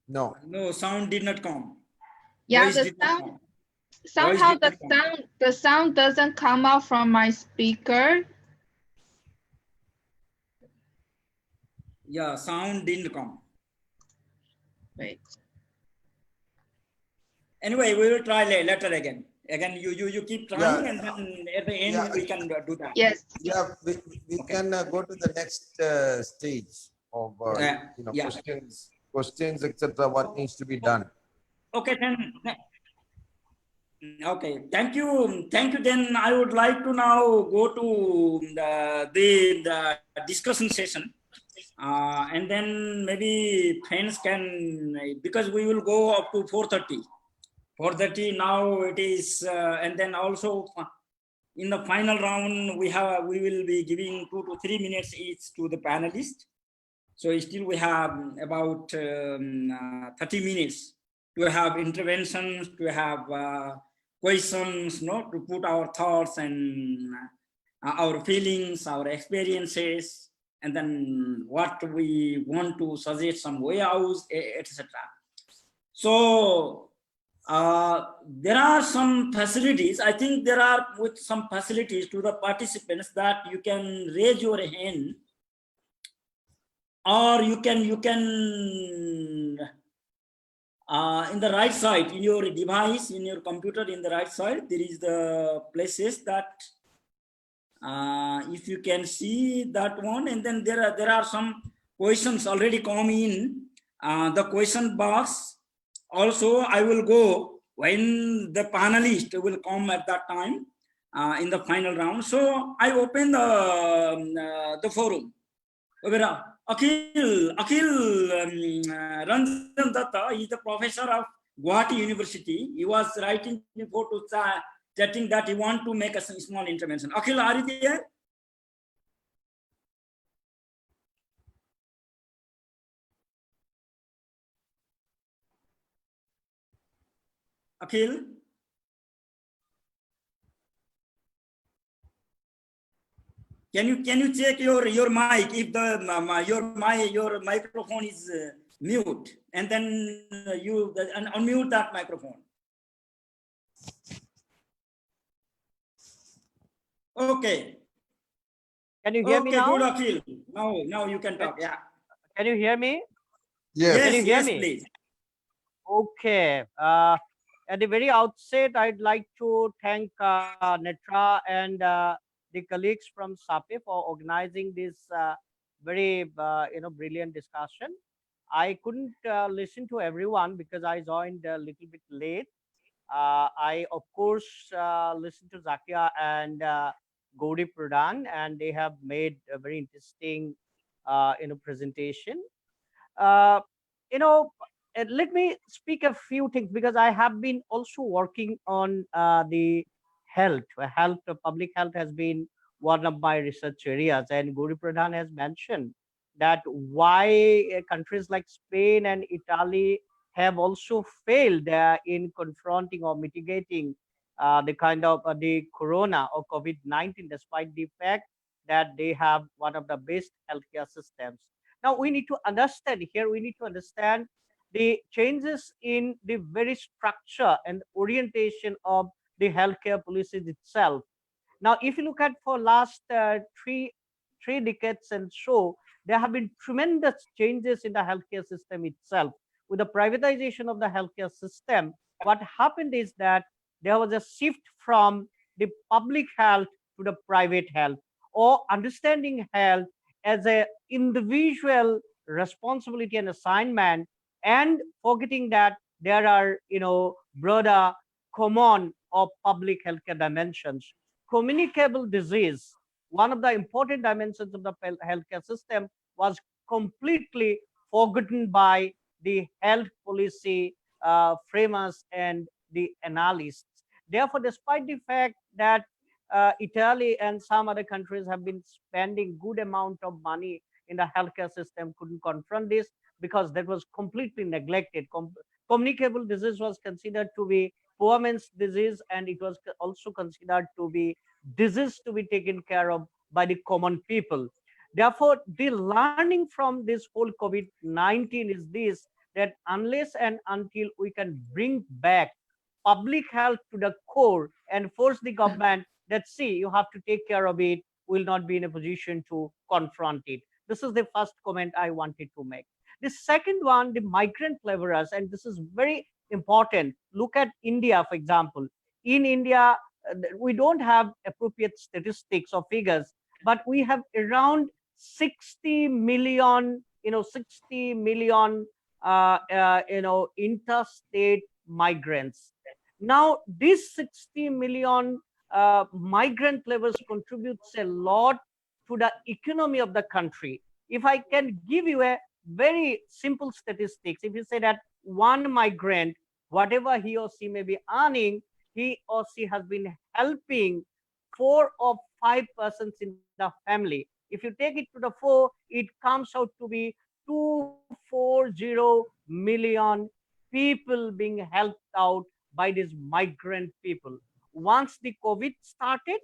No. No, sound did not come. Yeah, Voice the did not sound come. Voice somehow did not come. the sound doesn't come out from my speaker. Yeah, sound didn't come. Wait. Anyway, we will try later again. Again, you keep trying, Yeah. and then at the end Yeah. we can do that. Yes. Yeah, we Okay. can go to the next stage of Yeah. questions, etc. What needs to be done? Okay, then. Okay, thank you. Thank you. Then I would like to now go to the discussion session. And then maybe friends can, because we will go up to 4:30. 4:30 now it is, and then also in the final round we will be giving 2 to 3 minutes each to the panelists. So still we have about 30 minutes to have interventions, to have questions, no, to put our thoughts and our feelings, our experiences, and then what we want to suggest some way out, etc. So there are some facilities. I think there are with some facilities to the participants that you can raise your hand, or you can in the right side in your device, in your computer, in the right side there is the places that if you can see that one, and then there are some questions already come in the question box. Also I will go when the panelist will come at that time in the final round. So I open the forum. Akhil Ranjan Datta is the professor of Guwahati University. He was writing before to chatting that he want to make a small intervention. Akhil, are you there? Akhil? Can you check your mic if the your microphone is mute, and then you unmute that microphone. Okay. Can you hear me now? Good, Akhil. Now you can talk. Yeah. Can you hear me? Yes. Can you hear Yes, me? please. Okay. At the very outset, I'd like to thank Netra and the colleagues from SAAPE for organizing this very brilliant discussion. I couldn't listen to everyone because I joined a little bit late. I of course listened to Zakia and Gauri Pradhan, and they have made a very interesting presentation. Uh, you know, let me speak a few things because I have been also working on the health. Public health has been one of my research areas, and Gauri Pradhan has mentioned that why countries like Spain and Italy have also failed in confronting or mitigating the kind of the corona or COVID-19, despite the fact that they have one of the best healthcare systems. Now we need to understand here, we need to understand the changes in the very structure and orientation of the healthcare policies itself. Now, if you look at for last three decades and so, there have been tremendous changes in the healthcare system itself. With the privatization of the healthcare system, what happened is that there was a shift from the public health to the private health, or understanding health as a individual responsibility and assignment, and forgetting that there are broader common or public healthcare dimensions. Communicable disease, one of the important dimensions of the healthcare system, was completely forgotten by the health policy framers and the analysts. Therefore, despite the fact that Italy and some other countries have been spending good amount of money in the healthcare system, couldn't confront this because that was completely neglected. Communicable disease was considered to be poor man's disease, and it was also considered to be disease to be taken care of by the common people. Therefore, the learning from this whole COVID-19 is this, that unless and until we can bring back public health to the core and force the government that, see, you have to take care of it, will not be in a position to confront it. This is the first comment I wanted to make. The second one, the migrant laborers, and this is very important. Look at India, for example. In India, we don't have appropriate statistics or figures, but we have around 60 million, 60 million, interstate migrants. Now, these 60 million migrant laborers contributes a lot to the economy of the country. If I can give you a very simple statistics, if you say that one migrant, whatever he or she may be earning, he or she has been helping 4 or 5 persons in the family. If you take it to the 4, it comes out to be 240 million people being helped out by these migrant people. Once the COVID started,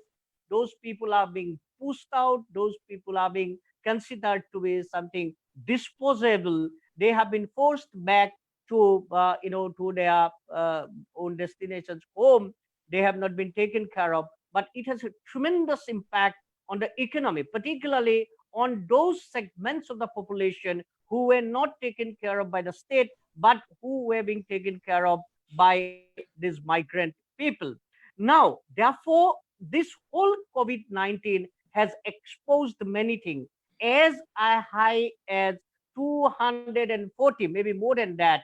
those people are being pushed out. Those people are being considered to be something disposable. They have been forced back to to their own destinations, home. They have not been taken care of, but it has a tremendous impact on the economy, particularly on those segments of the population who were not taken care of by the state, but who were being taken care of by these migrant people. Now, therefore, this whole COVID-19 has exposed many things. As high as 240, maybe more than that,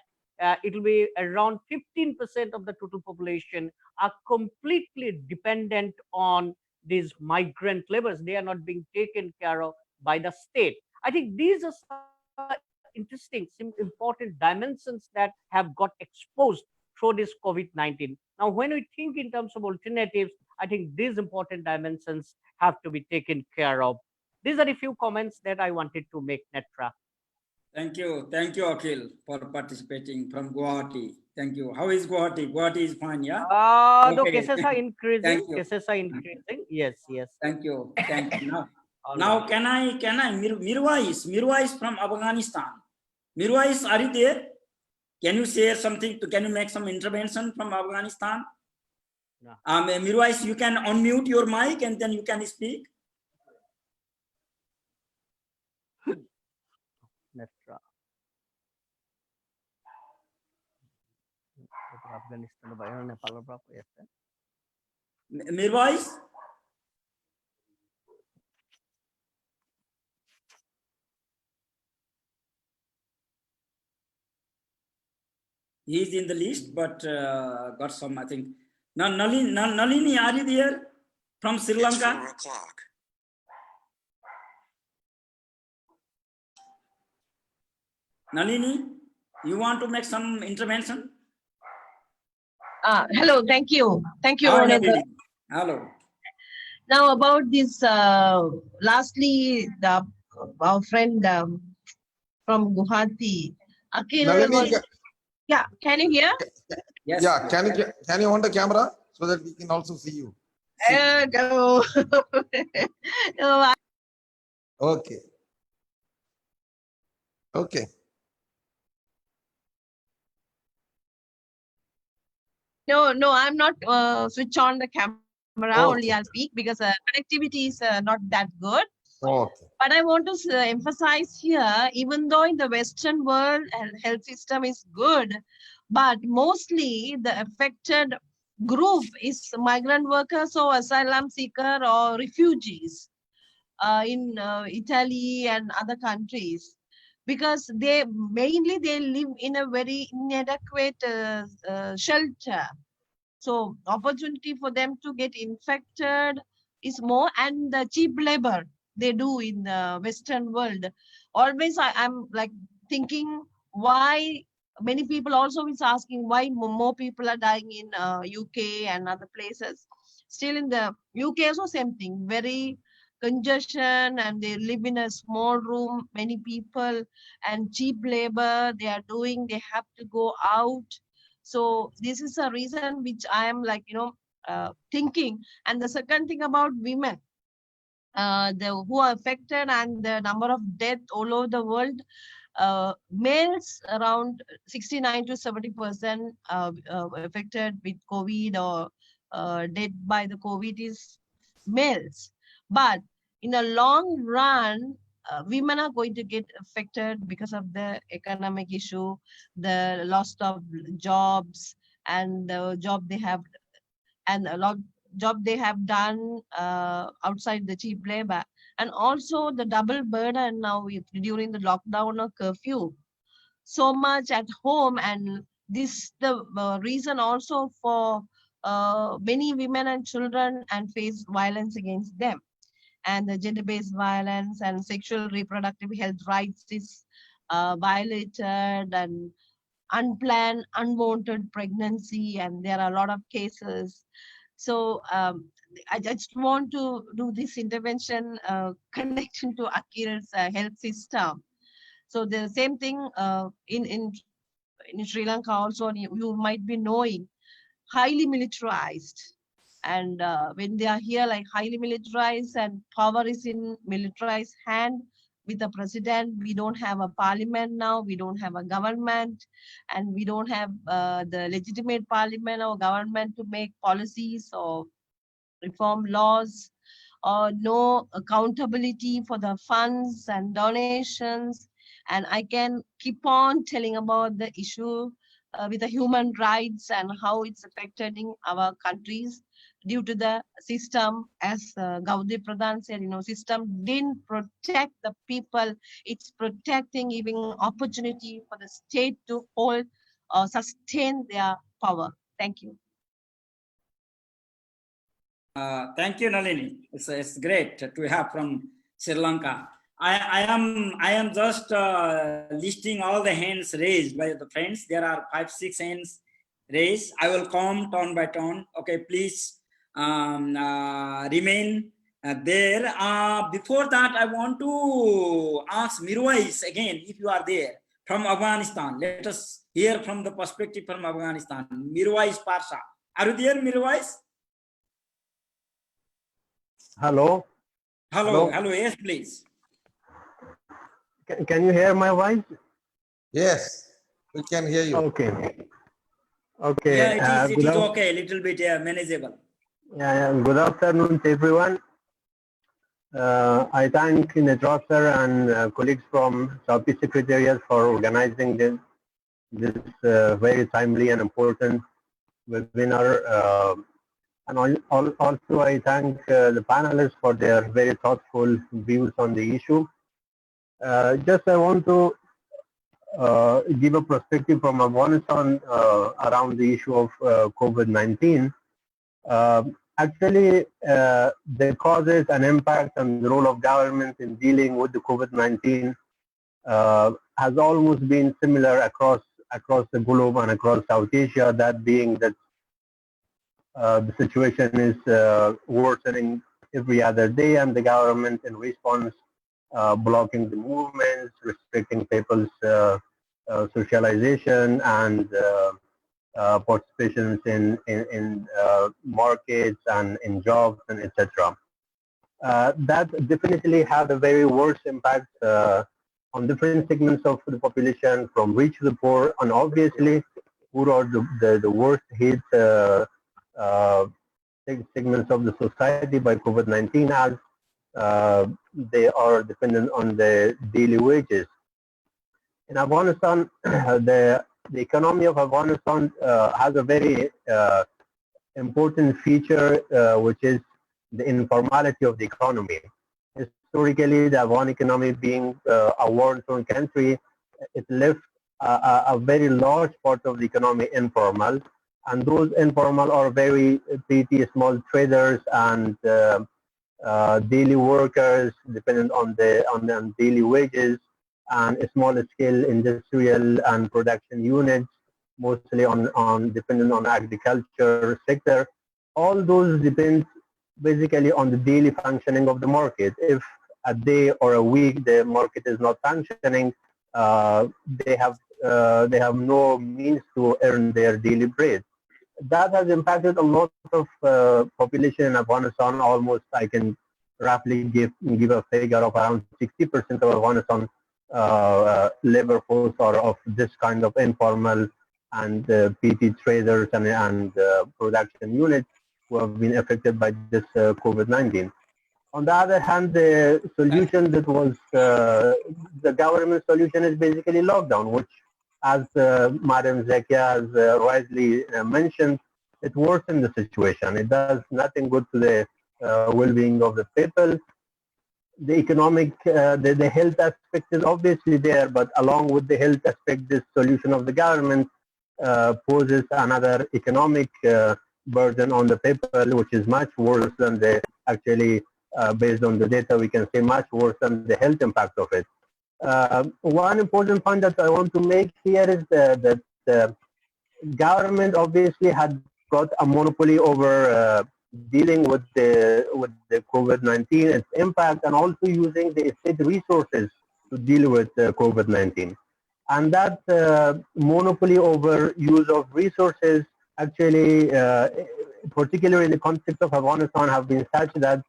it will be around 15% of the total population are completely dependent on these migrant laborers. They are not being taken care of by the state. I think these are some interesting, some important dimensions that have got exposed through this COVID-19. Now, when we think in terms of alternatives, I think these important dimensions have to be taken care of. These are a few comments that I wanted to make, Netra. Thank you, Akhil, for participating from Guwahati. Thank you. How is Guwahati? Guwahati is fine, yeah. The cases are increasing. Cases are increasing. Yes. Thank you. Now, can I Mirwais from Afghanistan. Mirwais, are you there? Can you share something? Can you make some intervention from Afghanistan? No. Mirwais, you can unmute your mic and then you can speak. Netra. Afghanistan, Mirwais? He is in the list, but got some, I think. Now, Nalini, are you there from Sri Lanka? 4 o'clock. Nalini, you want to make some intervention? Hello, thank you. Thank you, Hi, Nalini. Hello. Now about this, lastly, our friend from Guwahati, Akhil Nalini, yeah, can you hear? Yes. Yeah, can you on the camera so that we can also see you? No. No, Okay. Okay. no, I'm not switch on the camera. Okay. Only I'll speak because connectivity is not that good. Okay. But I want to emphasize here, even though in the Western world health system is good, but mostly the affected group is migrant workers or asylum seeker or refugees in Italy and other countries, because they live in a very inadequate shelter. So opportunity for them to get infected is more, and the cheap labor they do in the Western world. Always I'm like thinking, why many people also is asking why more people are dying in UK and other places. Still in the UK also same thing, very congestion, and they live in a small room, many people, and cheap labor they are doing, they have to go out. So this is a reason which I am like, thinking. And the second thing about women, who are affected and the number of death all over the world, males around 69 to 70% affected with COVID or dead by the COVID is males. But in the long run, women are going to get affected because of the economic issue, the loss of jobs, and the job they have, and a lot job they have done outside the cheap labor, and also the double burden now during the lockdown or curfew, so much at home. And this the reason also for many women and children and face violence against them, and the gender-based violence and sexual reproductive health rights is violated, and unplanned unwanted pregnancy, and there are a lot of cases. So I just want to do this intervention connection to Akil's health system. So the same thing in Sri Lanka also, you might be knowing, highly militarized. And when they are here, like highly militarized, and power is in militarized hand with the president, we don't have a parliament now, we don't have a government, and we don't have the legitimate parliament or government to make policies or reform laws, or no accountability for the funds and donations. And I can keep on telling about the issue with the human rights and how it's affecting our countries due to the system, as Gaudi Pradhan said, system didn't protect the people. It's protecting, giving opportunity for the state to hold or sustain their power. Thank you. Thank you, Nalini. It's great to have from Sri Lanka. I am just listing all the hands raised by the friends. There are 5-6 hands raised. I will come turn by turn. Okay, please remain there. Before that, I want to ask Mirwais again, if you are there, from Afghanistan. Let us hear from the perspective from Afghanistan. Mirwais Parsha. Are you there, Mirwais? Hello. Hello. Yes, please. Can you hear my voice? Yes, we can hear you. Okay. Yeah, it is okay. A little bit manageable. Yeah. Good afternoon to everyone. I thank Netra sir and colleagues from SAAPE Secretariat for organizing this very timely and important webinar. And also I thank the panelists for their very thoughtful views on the issue. Just I want to give a perspective from Afghanistan around the issue of COVID-19. Actually, the causes and impact and the role of government in dealing with the COVID-19 has almost been similar across the globe and across South Asia, that being that the situation is worsening every other day, and the government in response blocking the movements, restricting people's socialization and participations in markets and in jobs and etc. That definitely had a very worse impact on different segments of the population, from rich to the poor, and obviously who are the worst hit segments of the society by COVID-19, as they are dependent on the daily wages. In Afghanistan, the economy of Afghanistan has a very important feature, which is the informality of the economy. Historically, the Afghan economy being a war-torn country, it left a very large part of the economy informal, and those informal are very petty small traders and daily workers dependent on the daily wages, and small-scale industrial and production units, mostly dependent on agriculture sector. All those depend basically on the daily functioning of the market. If a day or a week the market is not functioning, they have no means to earn their daily bread. That has impacted a lot of population in Afghanistan. Almost, I can roughly give a figure of around 60% of Afghanistan labor force are of this kind of informal and PT traders and production units who have been affected by this COVID-19. On the other hand, the solution that was the government solution is basically lockdown, which, as Madam Zakia has wisely mentioned, it worsens the situation. It does nothing good to the well-being of the people. The economic, the health aspect is obviously there, but along with the health aspect, this solution of the government poses another economic burden on the people, which is much worse than the actually, based on the data, we can say much worse than the health impact of it. One important point that I want to make here is that the government obviously had got a monopoly over dealing with the COVID-19, its impact, and also using the state resources to deal with COVID-19. And that monopoly over use of resources actually, particularly in the context of Afghanistan, have been such that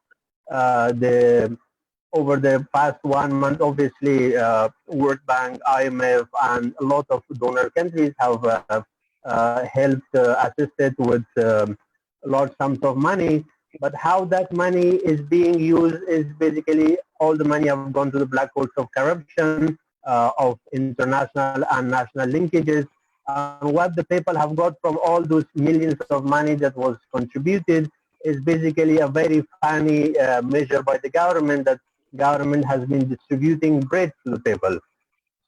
over the past 1 month, obviously, World Bank, IMF, and a lot of donor countries have helped, assisted with large sums of money. But how that money is being used is basically all the money have gone to the black holes of corruption, of international and national linkages. What the people have got from all those millions of money that was contributed is basically a very funny measure by the government, that government has been distributing bread to the people.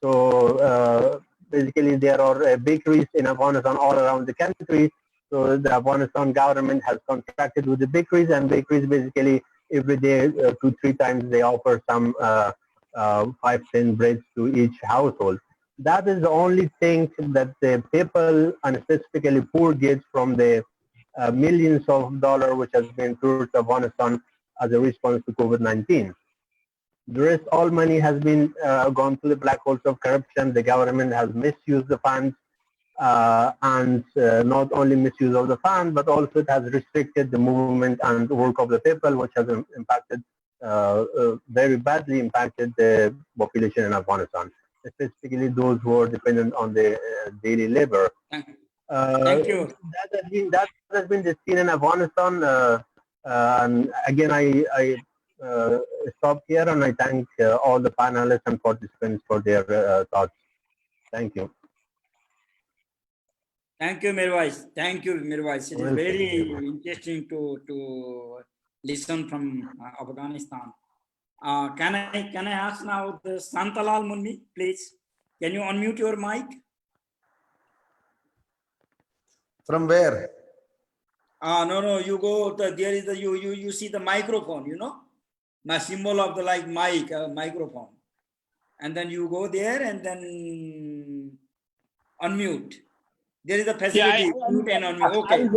So basically there are bakeries in Afghanistan all around the country. So the Afghanistan government has contracted with the bakeries, and bakeries basically every day, 2-3 times, they offer some 5-10 breads to each household. That is the only thing that the people, and specifically poor, gets from the millions of dollars which has been through to Afghanistan as a response to COVID-19. The rest, all money has been gone to the black holes of corruption. The government has misused the funds, and not only misuse of the fund, but also it has restricted the movement and work of the people, which has impacted, very badly impacted the population in Afghanistan, specifically those who are dependent on the daily labor. Thank you. That has been the scene in Afghanistan. And again, I stop here, and I thank all the panelists and participants for their thoughts. Thank you. Thank you, Mirwais. Thank you, Mirwais. It is very interesting to listen from Afghanistan. Can I ask now the Santalal Munni, please? Can you unmute your mic? From where? No. You go. There is the you see the microphone. You know, my symbol of the like mic microphone, and then you go there and then unmute. There is a facility, mute and unmute. Okay.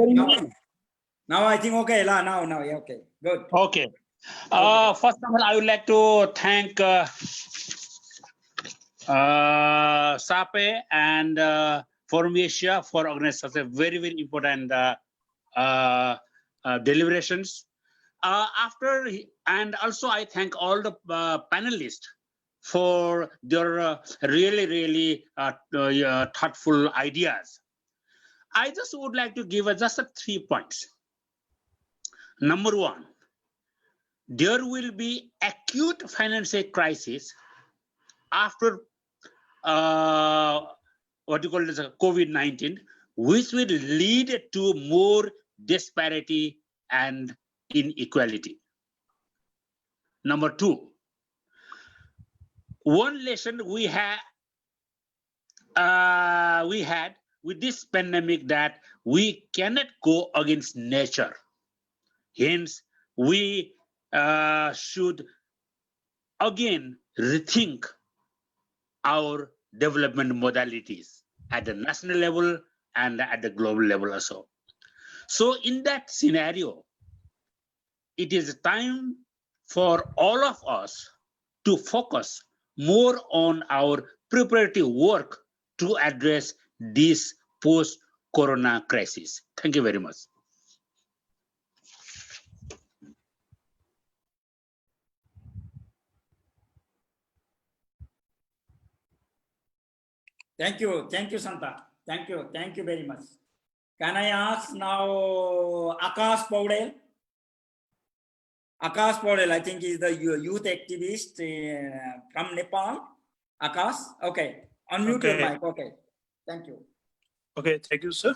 Now I think okay. Now, yeah, okay. Good. Okay. First of all, I would like to thank SAAPE and Forum Asia for organizing such a very, very important deliberations. And also I thank all the panelists for their really, really thoughtful ideas. I just would like to give just 3 points. Number 1, there will be acute financial crisis after what you call it, COVID-19, which will lead to more disparity and inequality. Number 2, one lesson we had with this pandemic, that we cannot go against nature. Hence, we should again rethink our development modalities at the national level and at the global level also. So in that scenario, it is time for all of us to focus more on our preparatory work to address this post-corona crisis. Thank you very much. Thank you, Santa. Thank you very much. Can I ask now Akash Paudel? Akash Paudel, I think is the youth activist from Nepal. Akash, okay. Unmute your mic. Okay. Thank you. Okay, thank you, sir.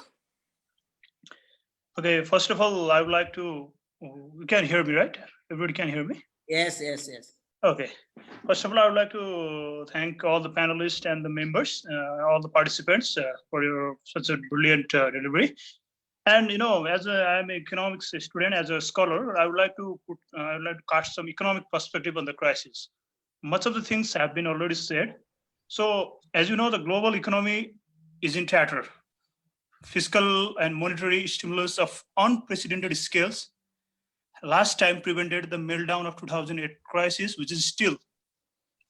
Okay, first of all, I would like to, you can hear me, right? Everybody can hear me? Yes. Okay. First of all, I would like to thank all the panelists and the members, all the participants for your such a brilliant delivery. And as I'm an economics student, as a scholar, I would like to cast some economic perspective on the crisis. Much of the things have been already said. So, as you know, the global economy is in tatter. Fiscal and monetary stimulus of unprecedented scales last time prevented the meltdown of 2008 crisis, which is still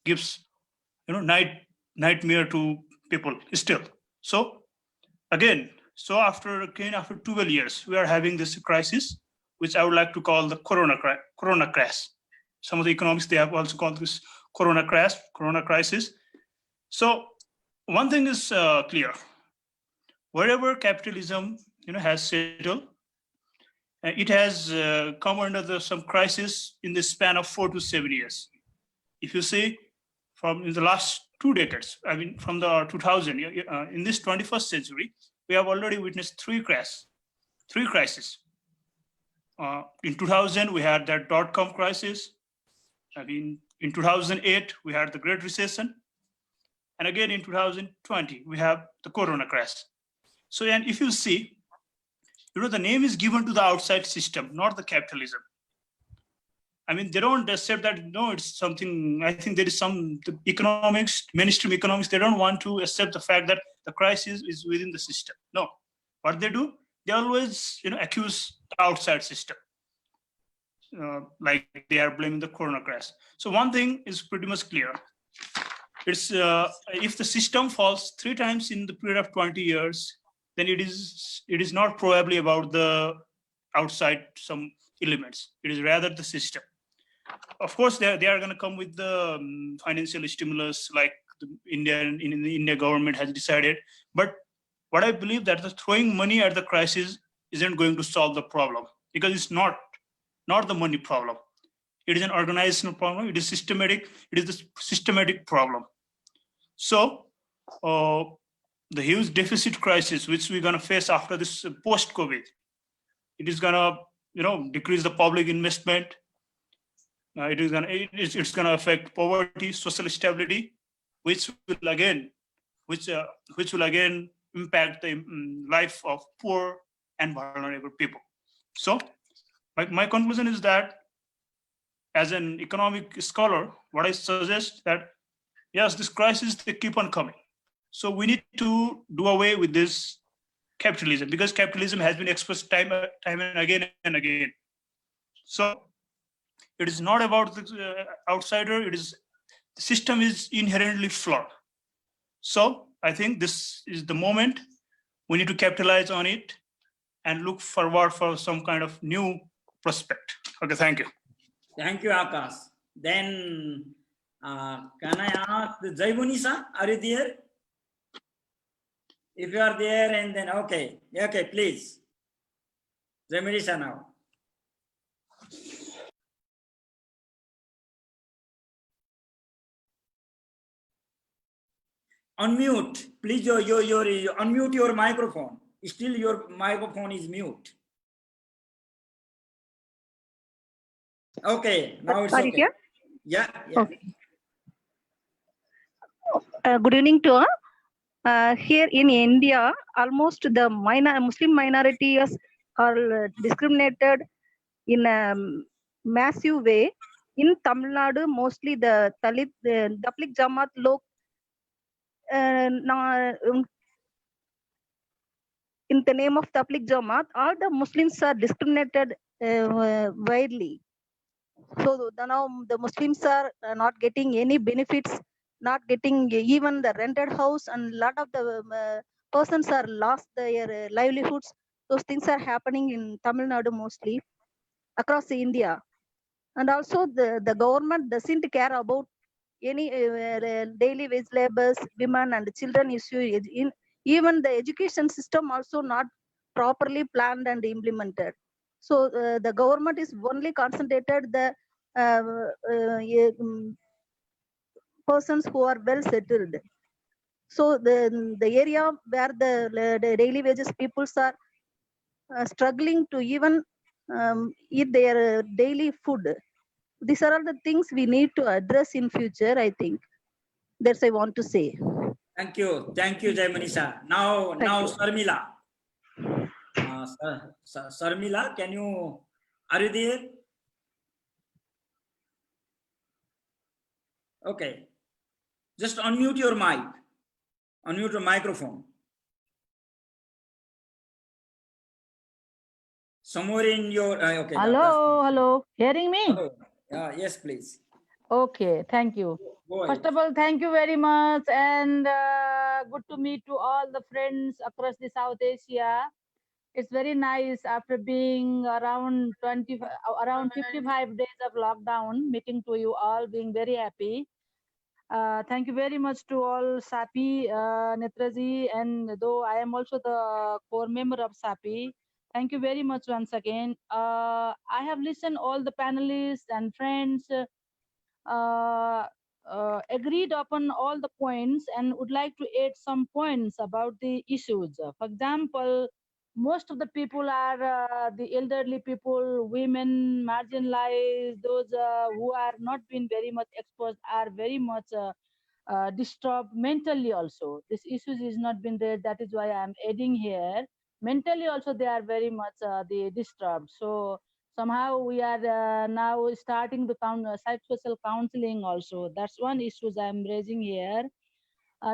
gives nightmare to people still. So again, after 12 years, we are having this crisis, which I would like to call the corona crash. Some of the economics, they have also called this corona crisis. So one thing is clear: wherever capitalism has settled, it has come under some crisis in the span of 4 to 7 years. If you see, from in the last 2 decades, I mean, from the 2000, in this 21st century, we have already witnessed three crises. In 2000, we had that dot-com crisis. I mean, in 2008, we had the Great Recession. And again, in 2020, we have the corona crash. So, and if you see, the name is given to the outside system, not the capitalism. I mean, they don't accept that, no, it's something, I think there is some the economics, mainstream economics, they don't want to accept the fact that the crisis is within the system. No, what they do, they always, accuse the outside system. Like they are blaming the corona crash. So one thing is pretty much clear. It's if the system falls 3 times in the period of 20 years, then it is not probably about the outside some elements. It is rather the system. Of course, they are going to come with the financial stimulus, like the India government has decided. But what I believe that the throwing money at the crisis isn't going to solve the problem, because it's not the money problem. It is an organizational problem. It is systematic. It is the systematic problem. So the huge deficit crisis which we're going to face after this post-COVID, it is going to decrease the public investment. It's going to affect poverty, social stability, which will again impact the life of poor and vulnerable people. So my conclusion is that, as an economic scholar, what I suggest that, yes, this crisis, they keep on coming. So we need to do away with this capitalism, because capitalism has been expressed time and again. So it is not about the outsider. It is the system is inherently flawed. So I think this is the moment we need to capitalize on it and look forward for some kind of new prospect. Okay, thank you. Thank you, Akash. Then, can I ask Jaibunisa, are you there? If you are there, and then, okay, please. Jaibunisa now. Unmute, please, unmute your microphone. Still your microphone is mute. Okay, now it's okay. Here? Yeah. Okay. Good evening to all. Here in India, almost the Muslim minorities are discriminated in a massive way. In Tamil Nadu, mostly the Tabligh Jamaat in the name of Tabligh Jamaat, all the Muslims are discriminated widely. So now the Muslims are not getting any benefits, not getting even the rented house, and a lot of the persons are lost their livelihoods. Those things are happening in Tamil Nadu mostly across India. And also the government doesn't care about any daily wage laborers, women and children issue. Even the education system also not properly planned and implemented. So the government is only concentrated the persons who are well settled. So the area where the daily wages peoples are struggling to even eat their daily food. These are all the things we need to address in future, I think. That's I want to say. Thank you, Jai Manisha. Now, You. Sarmila. Sarmila, are you there? Okay. Just unmute your mic. Unmute your microphone. Somewhere in your okay. Hello. Hearing me? Hello. Yes, please. Okay, thank you. First of all, thank you very much, and good to meet to all the friends across the South Asia. It's very nice after being around 55 days of lockdown, meeting to you all, being very happy. Thank you very much to all SAAPE, Netraji, and though I am also the core member of SAAPE, thank you very much once again. I have listened all the panelists and friends, agreed upon all the points and would like to add some points about the issues. For example, most of the people are the elderly people, women, marginalized, those who are not been very much exposed are very much disturbed mentally also. This issues is not been there. That is why I am adding here. Mentally also they are very much disturbed. So somehow we are now starting the psychosocial counseling also. That's one issues I am raising here.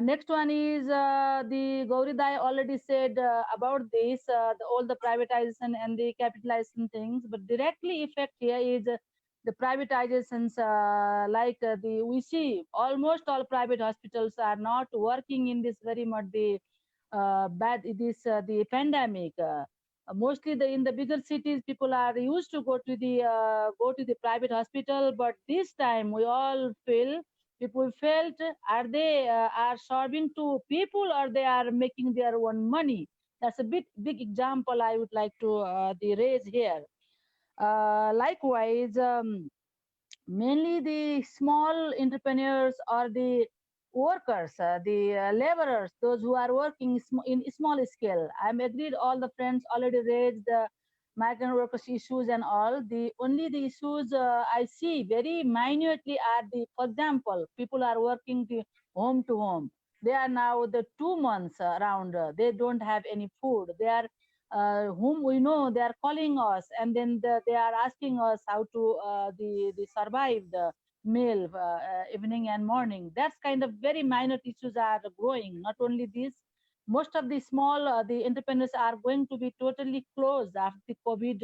Next one is the Gauridai already said about this, all the privatization and the capitalization things, but directly effect here is the privatizations we see almost all private hospitals are not working in this very much the the pandemic. Mostly in the bigger cities, people are used to go to the private hospital, but this time we all feel people felt are they are serving to people or they are making their own money. That's a big example I would like to raise here. Likewise, mainly the small entrepreneurs or the workers, the laborers, those who are working in small scale. I'm agreed all the friends already raised the migrant workers issues and all. The only the issues I see very minutely are for example, people are working to home. They are now the 2 months around. They don't have any food. They are whom we know they are calling us, and then they are asking us how to the survive the meal evening and morning. That's kind of very minor issues are growing. Not only this, most of the small the entrepreneurs are going to be totally closed after the COVID,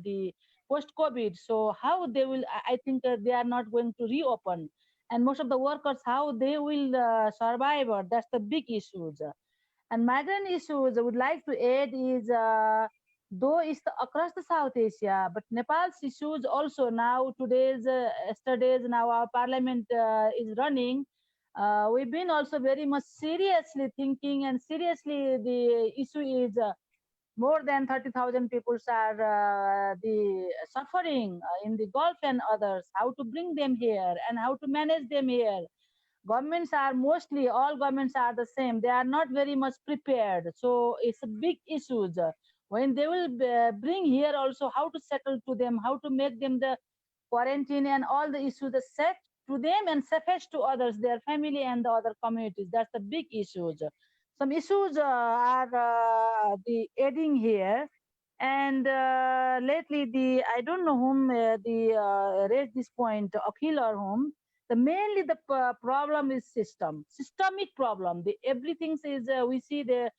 the post-COVID. So how they will? I think they are not going to reopen, and most of the workers how they will survive. That's the big issues. And migrant issues I would like to add is though it's across the South Asia, but Nepal's issues also now yesterday's now our parliament is running. We've been also very much seriously thinking and seriously the issue is more than 30,000 people are the suffering in the Gulf and others. How to bring them here and how to manage them here. Governments are mostly all governments are the same. They are not very much prepared. So it's a big issue. When they will bring here also how to settle to them, how to make them the quarantine and all the issues are set to them and suffice to others, their family and the other communities. That's the big issues. Some issues are the adding here. And lately, I don't know whom raised this point, Akhil or whom. The mainly the problem is systemic problem. The everything is we see the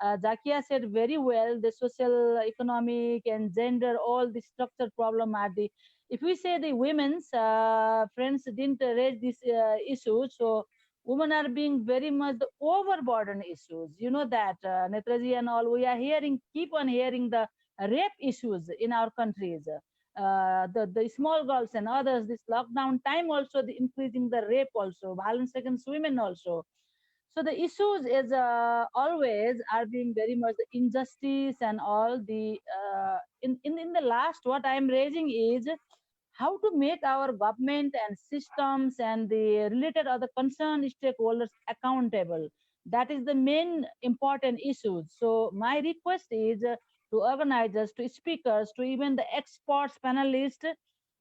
Zakia said very well, the social, economic, and gender, all the structural problem are the. If we say the women's friends didn't raise this issue, so women are being very much the overburdened issues. You know that Netraji and all, we are hearing, keep on hearing the rape issues in our countries. The small girls and others, this lockdown time also, the increasing the rape also, violence against women also. So the issues is always are being very much the injustice and all the in the last what I am raising is how to make our government and systems and the related other concerned stakeholders accountable. That is the main important issue. So my request is to organizers, to speakers, to even the experts, panelists,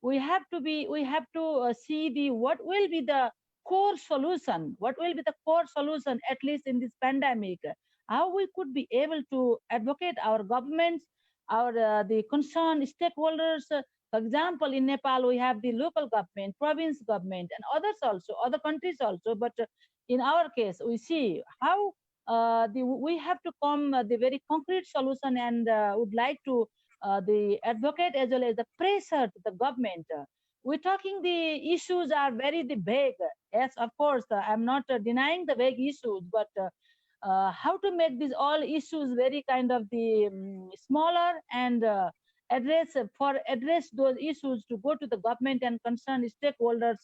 we have to see the what will be the core solution, what will be the core solution at least in this pandemic, how we could be able to advocate our governments, our the concerned stakeholders. For example, in Nepal, we have the local government, province government, and others also, other countries also. But in our case, we see how we have to come the very concrete solution, and would like to the advocate as well as the pressure to the government. We're talking the issues are very the vague. Yes, of course, I'm not denying the vague issues, but how to make these all issues very kind of the smaller and address those issues to go to the government and concerned stakeholders.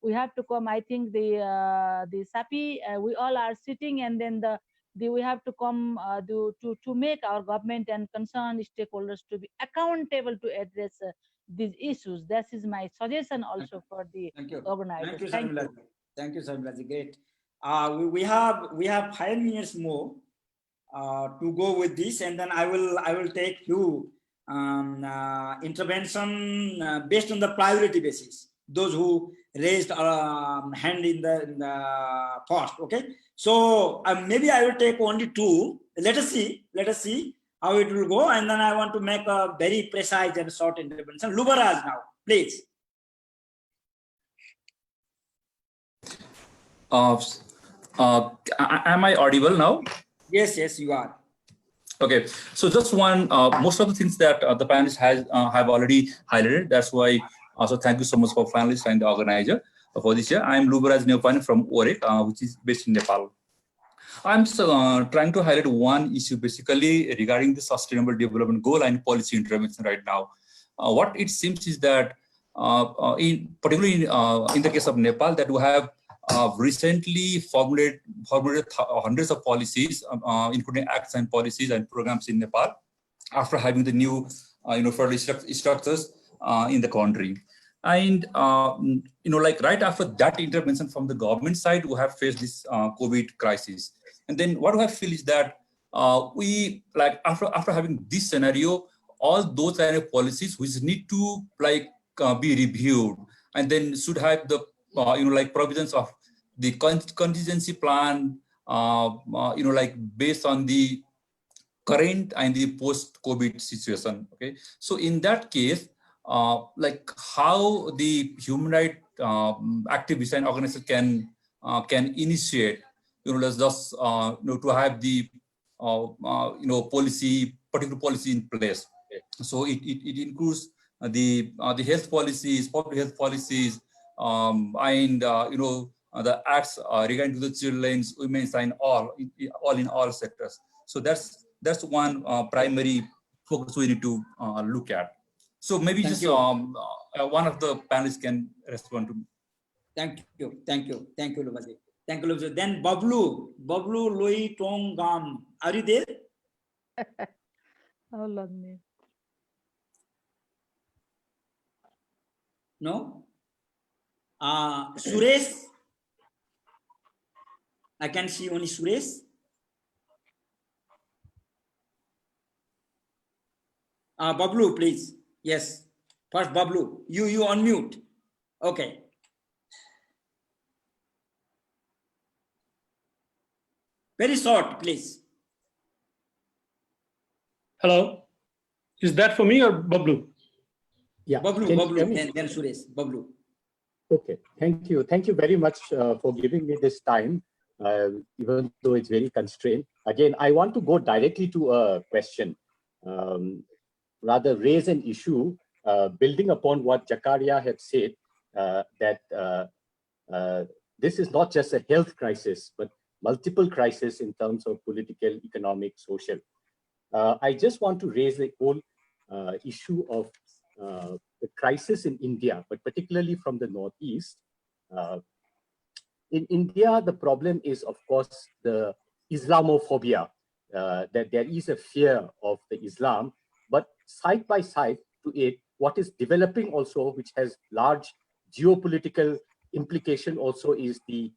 We have to come. I think the SAAPE, we all are sitting, and then we have to come to make our government and concerned stakeholders to be accountable to address these issues. That is my suggestion also for the organizers. Thank you. Thank you, Sharmilaji. Great. We have 5 minutes more to go with this, and then I will take few intervention based on the priority basis. Those who raised hand in the first. Okay. So maybe I will take only 2. Let us see how it will go, and then I want to make a very precise and short intervention. Lubaraj now, please. Am I audible now? Yes, you are. Okay, so just one, most of the things that the panelists have already highlighted. That's why also thank you so much for panelists and the organizer for this year. I'm Lubaraj Neopani from OREC, which is based in Nepal. I'm trying to highlight one issue basically regarding the Sustainable Development Goal and policy intervention right now. What it seems is that, particularly in the case of Nepal, that we have recently formulated hundreds of policies, including acts and policies and programs in Nepal, after having the new, federal structures in the country. And like right after that intervention from the government side, we have faced this COVID crisis. And then what I feel is that we like after having this scenario, all those kind of policies which need to be reviewed, and then should have the provisions of the contingency plan, based on the current and the post-COVID situation. Okay, so in that case, how the human rights activists and organizations can initiate, just to have the particular policy in place. So it includes the health policies, public health policies, and the acts regarding to the children's, women's, and all in all sectors. So that's one primary focus we need to look at. So maybe Thank just you. one of the panelists can respond to me. Thank you, Lubaraj. Thank you, Lubaraj. Then Bablu Loi Tong Gam, are you there? How long name? No. Suresh, I can see only Suresh. Bablu, please. Yes. First, Bablu, you unmute. Okay. Very short, please. Hello. Is that for me or Bablu? Yeah. Bablu, then Suresh. Bablu. Okay, thank you. Thank you very much for giving me this time, even though it's very constrained. Again, I want to go directly to a question, rather raise an issue, building upon what Jakaria had said, that this is not just a health crisis, but multiple crises in terms of political, economic, social. I just want to raise the whole issue of the crisis in India, but particularly from the Northeast. In India, the problem is, of course, the Islamophobia, that there is a fear of the Islam, but side by side to it, what is developing also, which has large geopolitical implication also, is the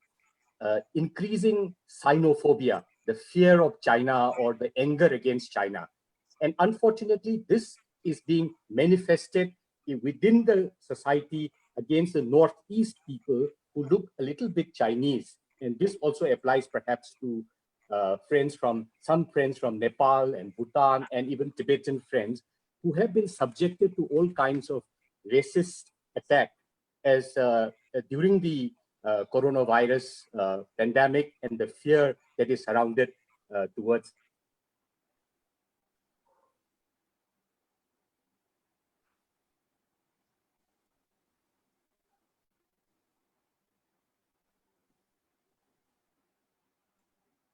increasing xenophobia, the fear of China or the anger against China. And unfortunately, this is being manifested within the society against the Northeast people who look a little bit Chinese. And this also applies perhaps to some friends from Nepal and Bhutan and even Tibetan friends who have been subjected to all kinds of racist attack as during the coronavirus pandemic and the fear that is surrounded towards.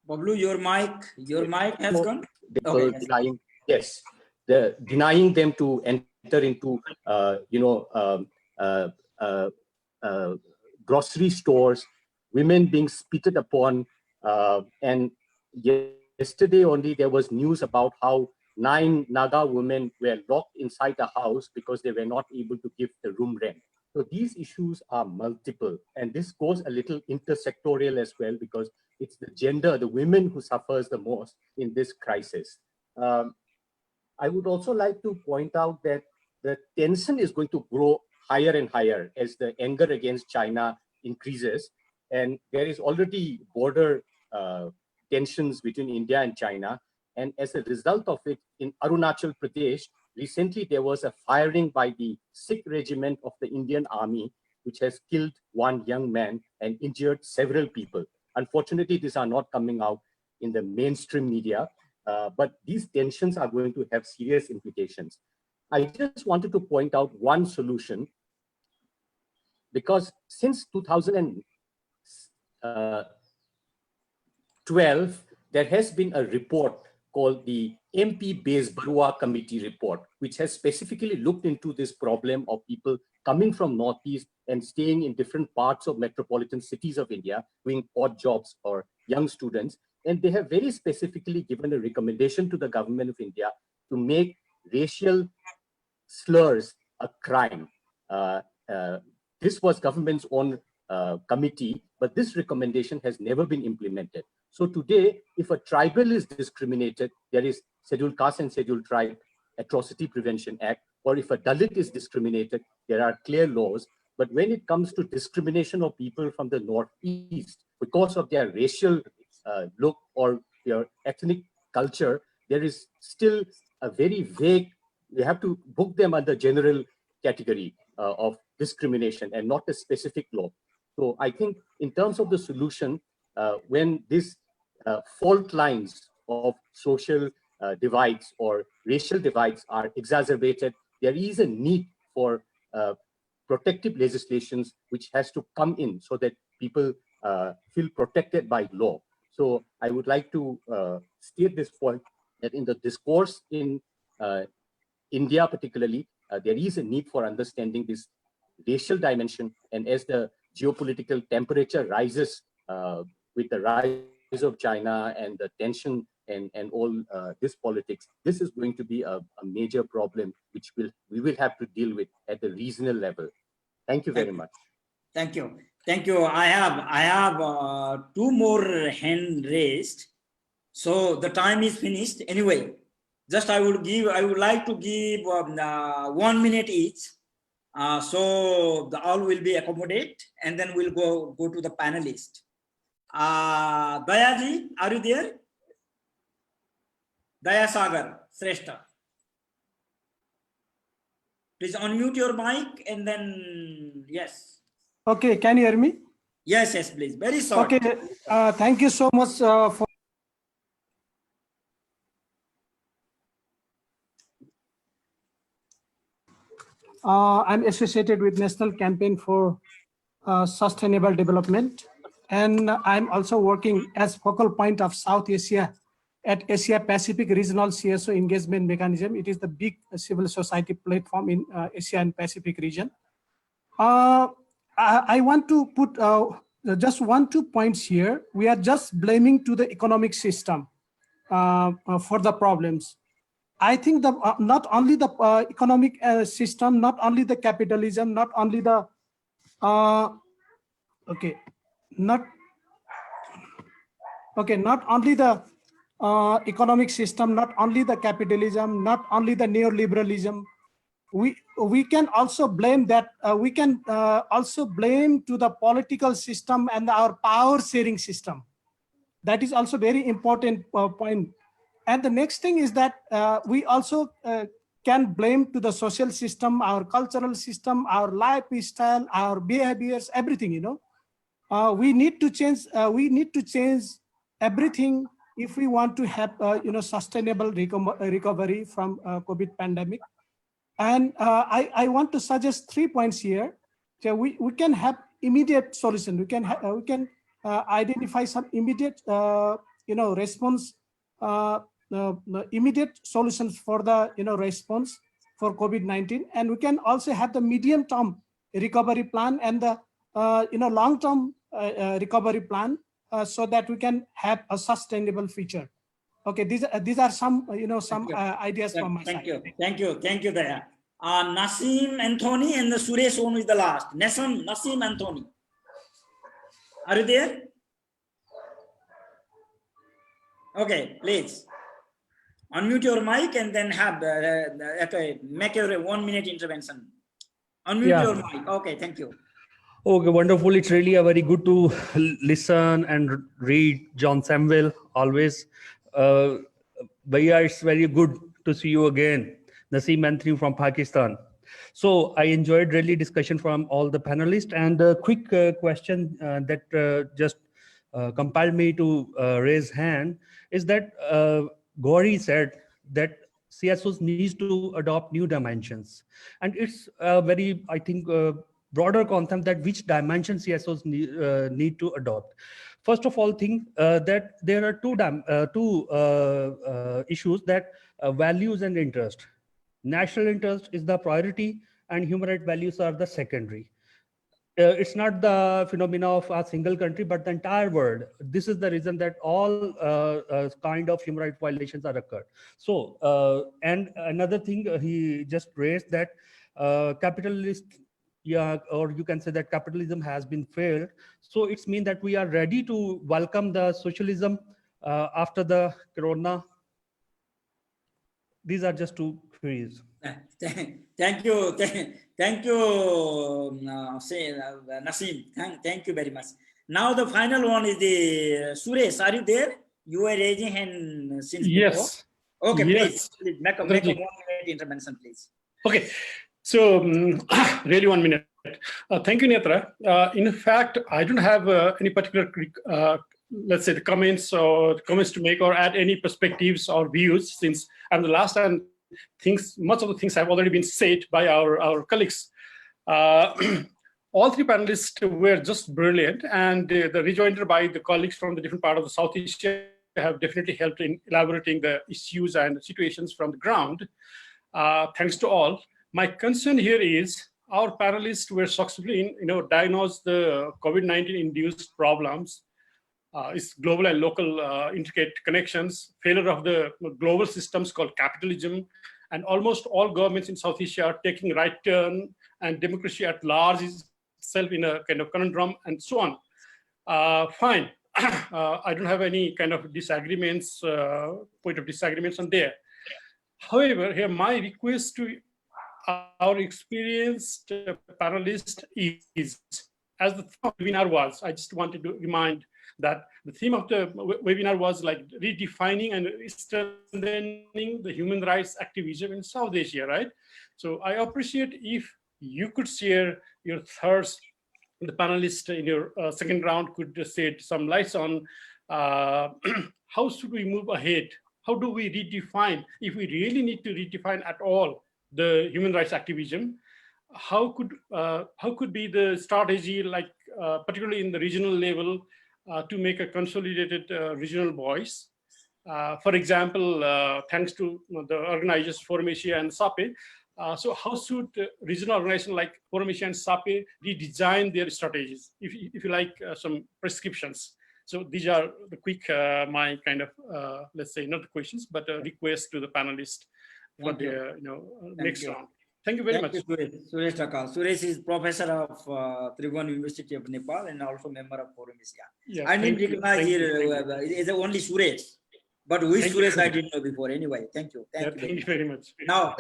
Bablu, your mic has gone. Okay. Denying, yes, denying them to enter into, grocery stores, women being spitted upon, and yesterday only there was news about how 9 Naga women were locked inside a house because they were not able to give the room rent. So these issues are multiple, and this goes a little intersectorial as well, because it's the gender, the women who suffers the most in this crisis. I would also like to point out that the tension is going to grow higher and higher as the anger against China increases. And there is already border tensions between India and China. And as a result of it, in Arunachal Pradesh, recently there was a firing by the Sikh regiment of the Indian Army, which has killed one young man and injured several people. Unfortunately, these are not coming out in the mainstream media, but these tensions are going to have serious implications. I just wanted to point out one solution, because since 2012, there has been a report called the MP Base Barua Committee report, which has specifically looked into this problem of people coming from Northeast and staying in different parts of metropolitan cities of India, doing odd jobs for young students. And they have very specifically given a recommendation to the government of India to make racial slurs a crime. This was government's own committee, but this recommendation has never been implemented. So today, if a tribal is discriminated, there is Scheduled Caste and Scheduled Tribe Atrocity Prevention Act, or if a Dalit is discriminated, there are clear laws. But when it comes to discrimination of people from the Northeast because of their racial look or their ethnic culture, there is still a very vague, we have to book them under general category of discrimination and not a specific law. So I think in terms of the solution, when these fault lines of social divides or racial divides are exacerbated, there is a need for protective legislations which has to come in so that people feel protected by law. So I would like to state this point, that in the discourse in India particularly, there is a need for understanding this racial dimension. And as the geopolitical temperature rises with the rise of China and the tension and all this politics, this is going to be a major problem which we will have to deal with at the regional level. Thank you very much. Thank you. Thank you. I have 2 more hand raised. So the time is finished. Anyway, just I would like to give 1 minute each. So all will be accommodated, and then we'll go to the panelist. Dayaji, are you there? Daya Sagar Sreshta. Please unmute your mic and then, yes. Okay, can you hear me? Yes, yes, please. Very short. Okay, thank you so much for. I'm associated with National Campaign for Sustainable Development, and I'm also working as focal point of South Asia at Asia Pacific Regional CSO Engagement Mechanism. It is the big civil society platform in Asia and Pacific region. I want to put just 1-2 points here. We are just blaming to the economic system for the problems. I think the not only the economic system, not only the capitalism, not only the not only the economic system, not only the capitalism, not only the neoliberalism. We can also blame that. We can also blame to the political system and our power sharing system. That is also very important point. And the next thing is that we also can blame to the social system, our cultural system, our lifestyle, our behaviors, everything. We need to change. We need to change everything if we want to have sustainable recovery from COVID pandemic. And I want to suggest 3 points here. So we can have immediate solution. We can identify some immediate response, immediate solutions for the response for COVID-19, and we can also have the medium-term recovery plan and the long-term recovery plan so that we can have a sustainable future. Okay, these are some ideas from my side. Thank you, Daya. Nasim Anthony and the Suresh one is the last. Nasim Anthony, are you there? Okay, please unmute your mic and then have make a 1-minute intervention. Unmute your mic. Okay, thank you. Okay, wonderful. It's really very good to listen and read John Samuel always. Bhaiya, it's very good to see you again. Naseem Anthony from Pakistan. So I enjoyed really discussion from all the panelists, and a quick question that just compelled me to raise hand is that Gauri said that CSOs needs to adopt new dimensions, and it's a very, I think, broader concept that which dimension CSOs need to adopt. First of all, think that there are two issues, that values and interest. National interest is the priority, and human rights values are the secondary. It's not the phenomena of a single country, but the entire world. This is the reason that all kind of human rights violations are occurred. So, and another thing he just raised, that capitalist, or you can say that capitalism has been failed. So it's mean that we are ready to welcome the socialism after the corona. These are just two queries. Thank you, Nasim. Thank you very much. Now the final one is the Suresh. Are you there? You were raising hand since yes. Before. Okay, yes. please make a 1-minute intervention, please. Okay, so really 1 minute. Thank you, Netra. In fact, I don't have any particular let's say the comments to make or add any perspectives or views, since I'm the last, and much of the things have already been said by our colleagues. All three panelists were just brilliant, and the rejoinder by the colleagues from the different part of the South Asia have definitely helped in elaborating the issues and situations from the ground. Thanks to all. My concern here is our panelists were successfully diagnosed the COVID-19 induced problems. It's global and local intricate connections, failure of the global systems called capitalism, and almost all governments in South Asia are taking right turn, and democracy at large is itself in a kind of conundrum, and so on. Fine, I don't have any kind of disagreements, point of disagreements on there. However, here my request to our experienced panelists is, as the webinar was, I just wanted to remind that the theme of the webinar was like redefining and strengthening the human rights activism in South Asia, right? So I appreciate if you could share your thoughts the panelists in your second round could shed some lights on how should we move ahead? How do we redefine, if we really need to redefine at all, the human rights activism? How could be the strategy, like particularly in the regional level, to make a consolidated regional voice? For example, thanks to the organizers Forum Asia and SAAPE, so how should regional organizations like Forum Asia and SAAPE redesign their strategies, if you like, some prescriptions? So these are the quick, my kind of, let's say, not the questions, but a request to the panelists for the next round. Thank you very much. Suresh Takal. Suresh is professor of Tribhuvan University of Nepal and also member of Forum Asia. Yeah, I didn't recognize here, it's only Suresh. But who is Suresh, I didn't know before. Anyway, thank you. Thank you very much. Now,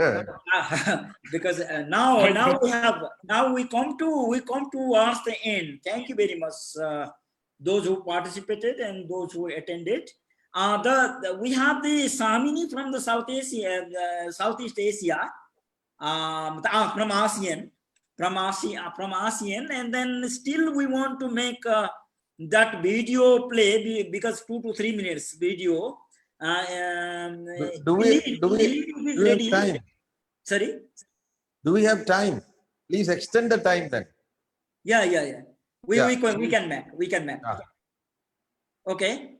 because now we come towards the end. Thank you very much, those who participated and those who attended. We have the Samini from the Southeast Asia, from ASEAN, and then still we want to make that video play because 2 to 3 minutes video. Do we have time? Sorry? Do we have time? Please extend the time then. Yeah. We can make. Okay.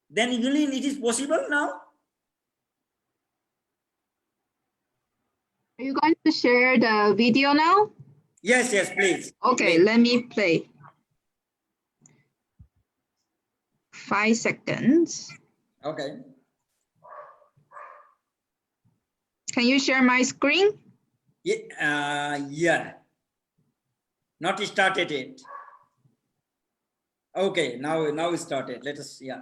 Then Yulin, it is possible now? Are you going to share the video now? Yes, please. Okay, let me play. 5 seconds. Okay. Can you share my screen? Yeah. Not started yet. Okay, now it started. Let us, yeah.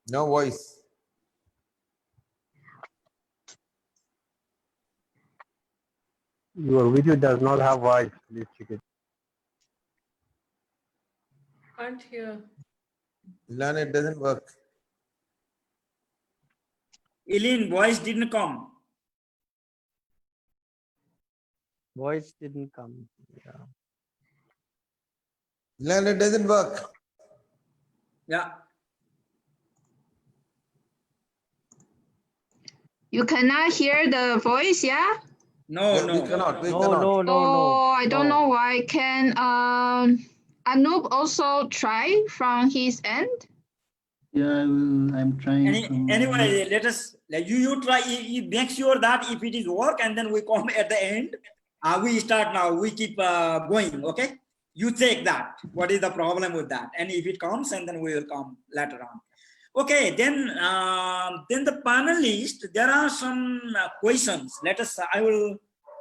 No voice. Your video does not have voice. Please check it. Can't hear. Ilan, it doesn't work. Eileen, voice didn't come. Voice didn't come. Yeah. Ilan, it doesn't work. Yeah. You cannot hear the voice, yeah? No. We cannot. Oh, I don't know why. Can Anup also try from his end? Yeah, I'm trying. Anyway, let us, you try, you make sure that if it is work and then we come at the end, we start now, we keep going, okay? You take that, what is the problem with that? And if it comes, and then we will come later on. Okay, then the panelists, there are some questions. I will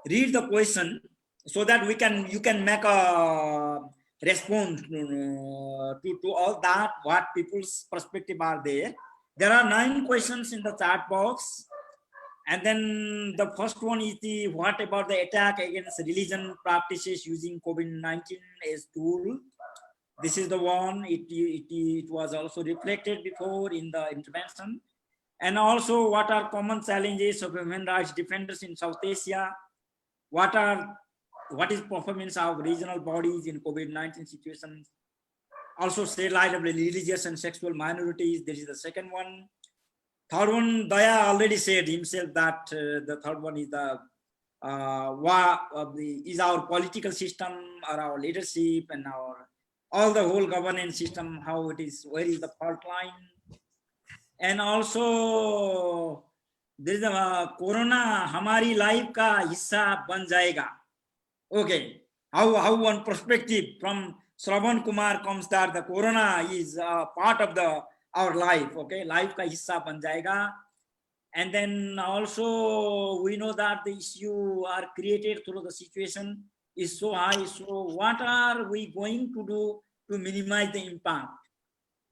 read the question so that you can make a response to all that, what people's perspective are there. There are 9 questions in the chat box. And then the first one is what about the attack against religion practices using COVID-19 as tool? This is the one, it was also reflected before in the intervention. And also, what are common challenges of human rights defenders in South Asia? What is performance of regional bodies in COVID-19 situations? Also, state light of religious and sexual minorities. This is the second one. Third one, Daya already said himself that the third one is is our political system or our leadership and all the whole governance system, how it is, where is the fault line? And also, there is a Corona hamari life ka hissa ban jayega. Okay, how one perspective from Shravan Kumar comes that the Corona is part of our life. Okay, life ka hissa ban jayega. And then also we know that the issue are created through the situation is so high. So what are we going to do to minimize the impact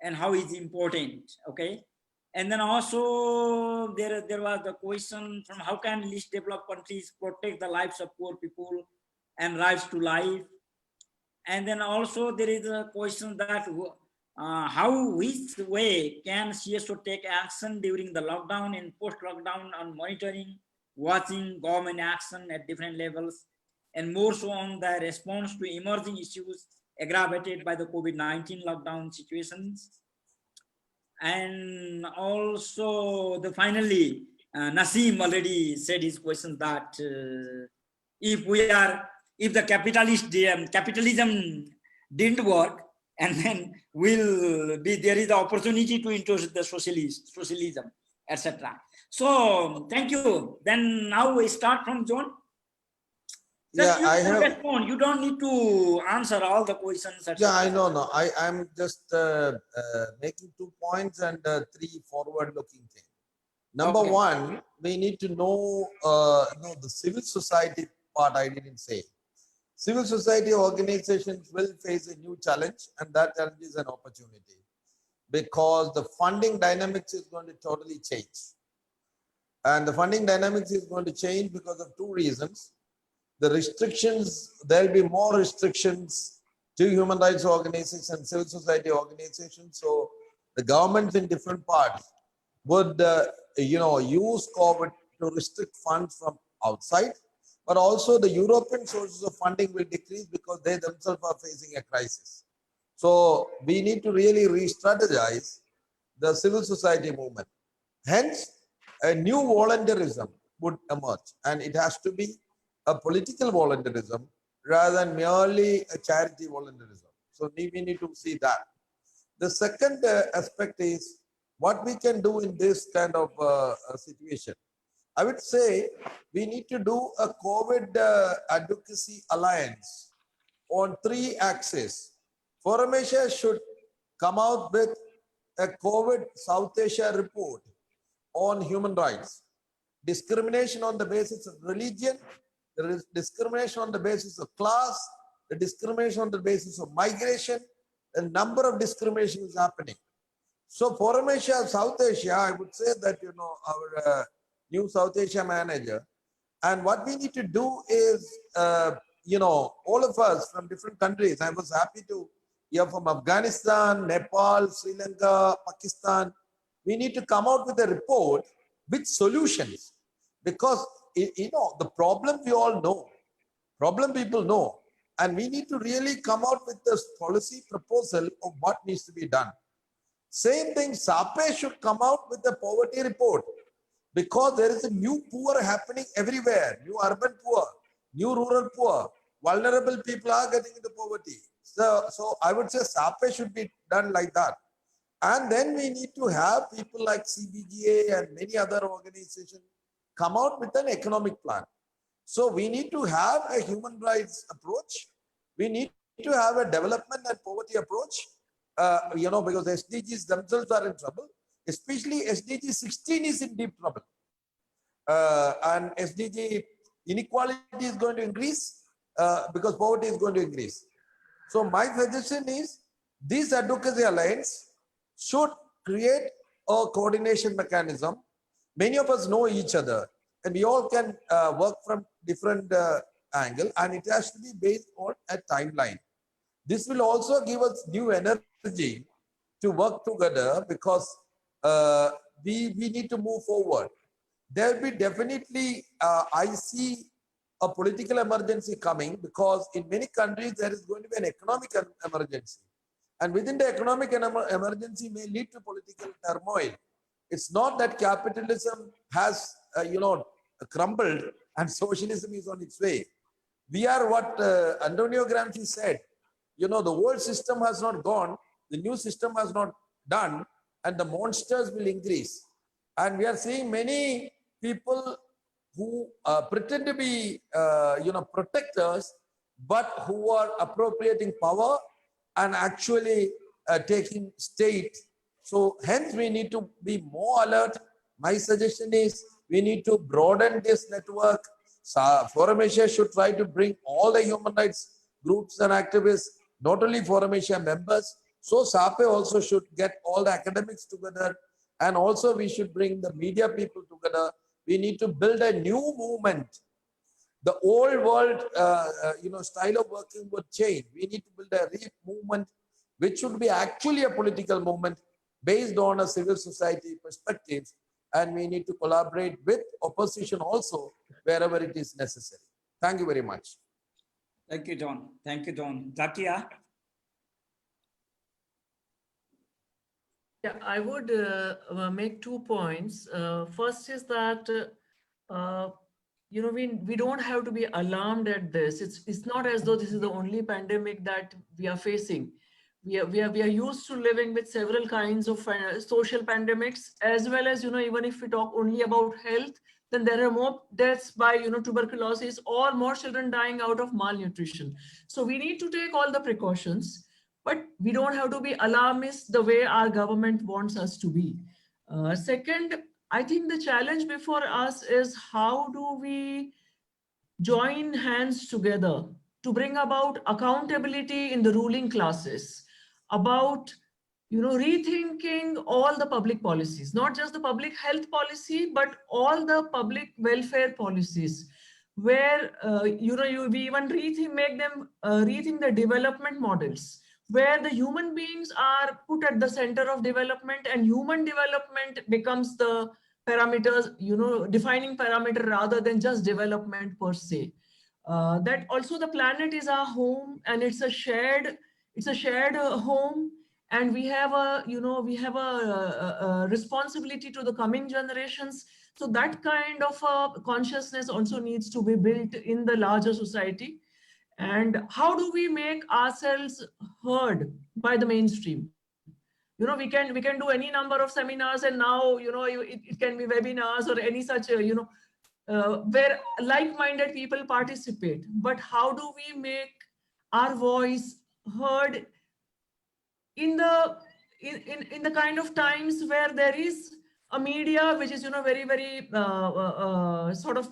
and how is important? Okay. And then also there was the question from how can least developed countries protect the lives of poor people and rights to life. And then also there is a question that which way can CSO take action during the lockdown and post-lockdown on monitoring, watching government action at different levels, and more so on the response to emerging issues aggravated by the COVID-19 lockdown situations. And also, finally, Naseem already said his question that if the capitalism didn't work, and then there is the opportunity to introduce the socialism, etc. So thank you. Then now we start from John. Just Yeah, I have. respond. You don't need to answer all the questions. Yeah, I know. No, I'm just making 2 points and 3 forward-looking things. Number Okay. one, we need to know the civil society part. I didn't say. Civil society organizations will face a new challenge, and that challenge is an opportunity because the funding dynamics is going to totally change. And the funding dynamics is going to change because of 2 reasons. The restrictions, there'll be more restrictions to human rights organizations and civil society organizations. So the governments in different parts would, use COVID to restrict funds from outside. But also the European sources of funding will decrease because they themselves are facing a crisis. So we need to really re-strategize the civil society movement. Hence, a new volunteerism would emerge, and it has to be a political volunteerism rather than merely a charity volunteerism. So we need to see that. The second aspect is what we can do in this kind of situation. I would say we need to do a COVID advocacy alliance on 3 axes. Forum Asia should come out with a COVID South Asia report on human rights. Discrimination on the basis of religion, there is discrimination on the basis of class, the discrimination on the basis of migration, a number of discrimination is happening. So Forum Asia, South Asia, I would say that, our new South Asia manager, and what we need to do is, all of us from different countries, I was happy to hear from Afghanistan, Nepal, Sri Lanka, Pakistan. We need to come out with a report with solutions because, the problem we all know, problem people know, and we need to really come out with this policy proposal of what needs to be done. Same thing, SAAPE should come out with a poverty report because there is a new poor happening everywhere, new urban poor, new rural poor, vulnerable people are getting into poverty. So I would say SAAPE should be done like that. And then we need to have people like CBGA and many other organizations come out with an economic plan. So we need to have a human rights approach. We need to have a development and poverty approach, because SDGs themselves are in trouble, especially SDG 16 is in deep trouble. And SDG inequality is going to increase because poverty is going to increase. So my suggestion is this advocacy alliance should create a coordination mechanism. Many of us know each other and we all can work from different angle, and it has to be based on a timeline. This will also give us new energy to work together because we need to move forward. There will be definitely, I see a political emergency coming because in many countries there is going to be an economic emergency. And within the economic emergency may lead to political turmoil. It's not that capitalism has, crumbled and socialism is on its way. We are what Antonio Gramsci said, the old system has not gone, the new system has not done, and the monsters will increase. And we are seeing many people who pretend to be, protectors, but who are appropriating power and actually taking state. So hence we need to be more alert. My suggestion is we need to broaden this network. Forum Asia should try to bring all the human rights groups and activists, not only Forum Asia members. So SAAPE also should get all the academics together, and also we should bring the media people together. We need to build a new movement. The old world, style of working would change. We need to build a movement which should be actually a political movement based on a civil society perspective. And we need to collaborate with opposition also wherever it is necessary. Thank you very much. Thank you, John. Thank you, John. Zakia? Yeah, I would make 2 points. First is that we don't have to be alarmed at this. It's not as though this is the only pandemic that we are facing. We are used to living with several kinds of social pandemics, as well as even if we talk only about health, then there are more deaths by tuberculosis or more children dying out of malnutrition. So we need to take all the precautions, but we don't have to be alarmist the way our government wants us to be. Second, I think the challenge before us is how do we join hands together to bring about accountability in the ruling classes, about rethinking all the public policies, not just the public health policy, but all the public welfare policies, where we even rethink the development models, where the human beings are put at the center of development, and human development becomes the parameters, defining parameter rather than just development per se. That also the planet is our home, and it's a shared home, and we have a responsibility to the coming generations. So that kind of a consciousness also needs to be built in the larger society. And how do we make ourselves heard by the mainstream? We can do any number of seminars, and now it can be webinars or any such where like-minded people participate. But how do we make our voice heard in the kind of times where there is a media which is very sort of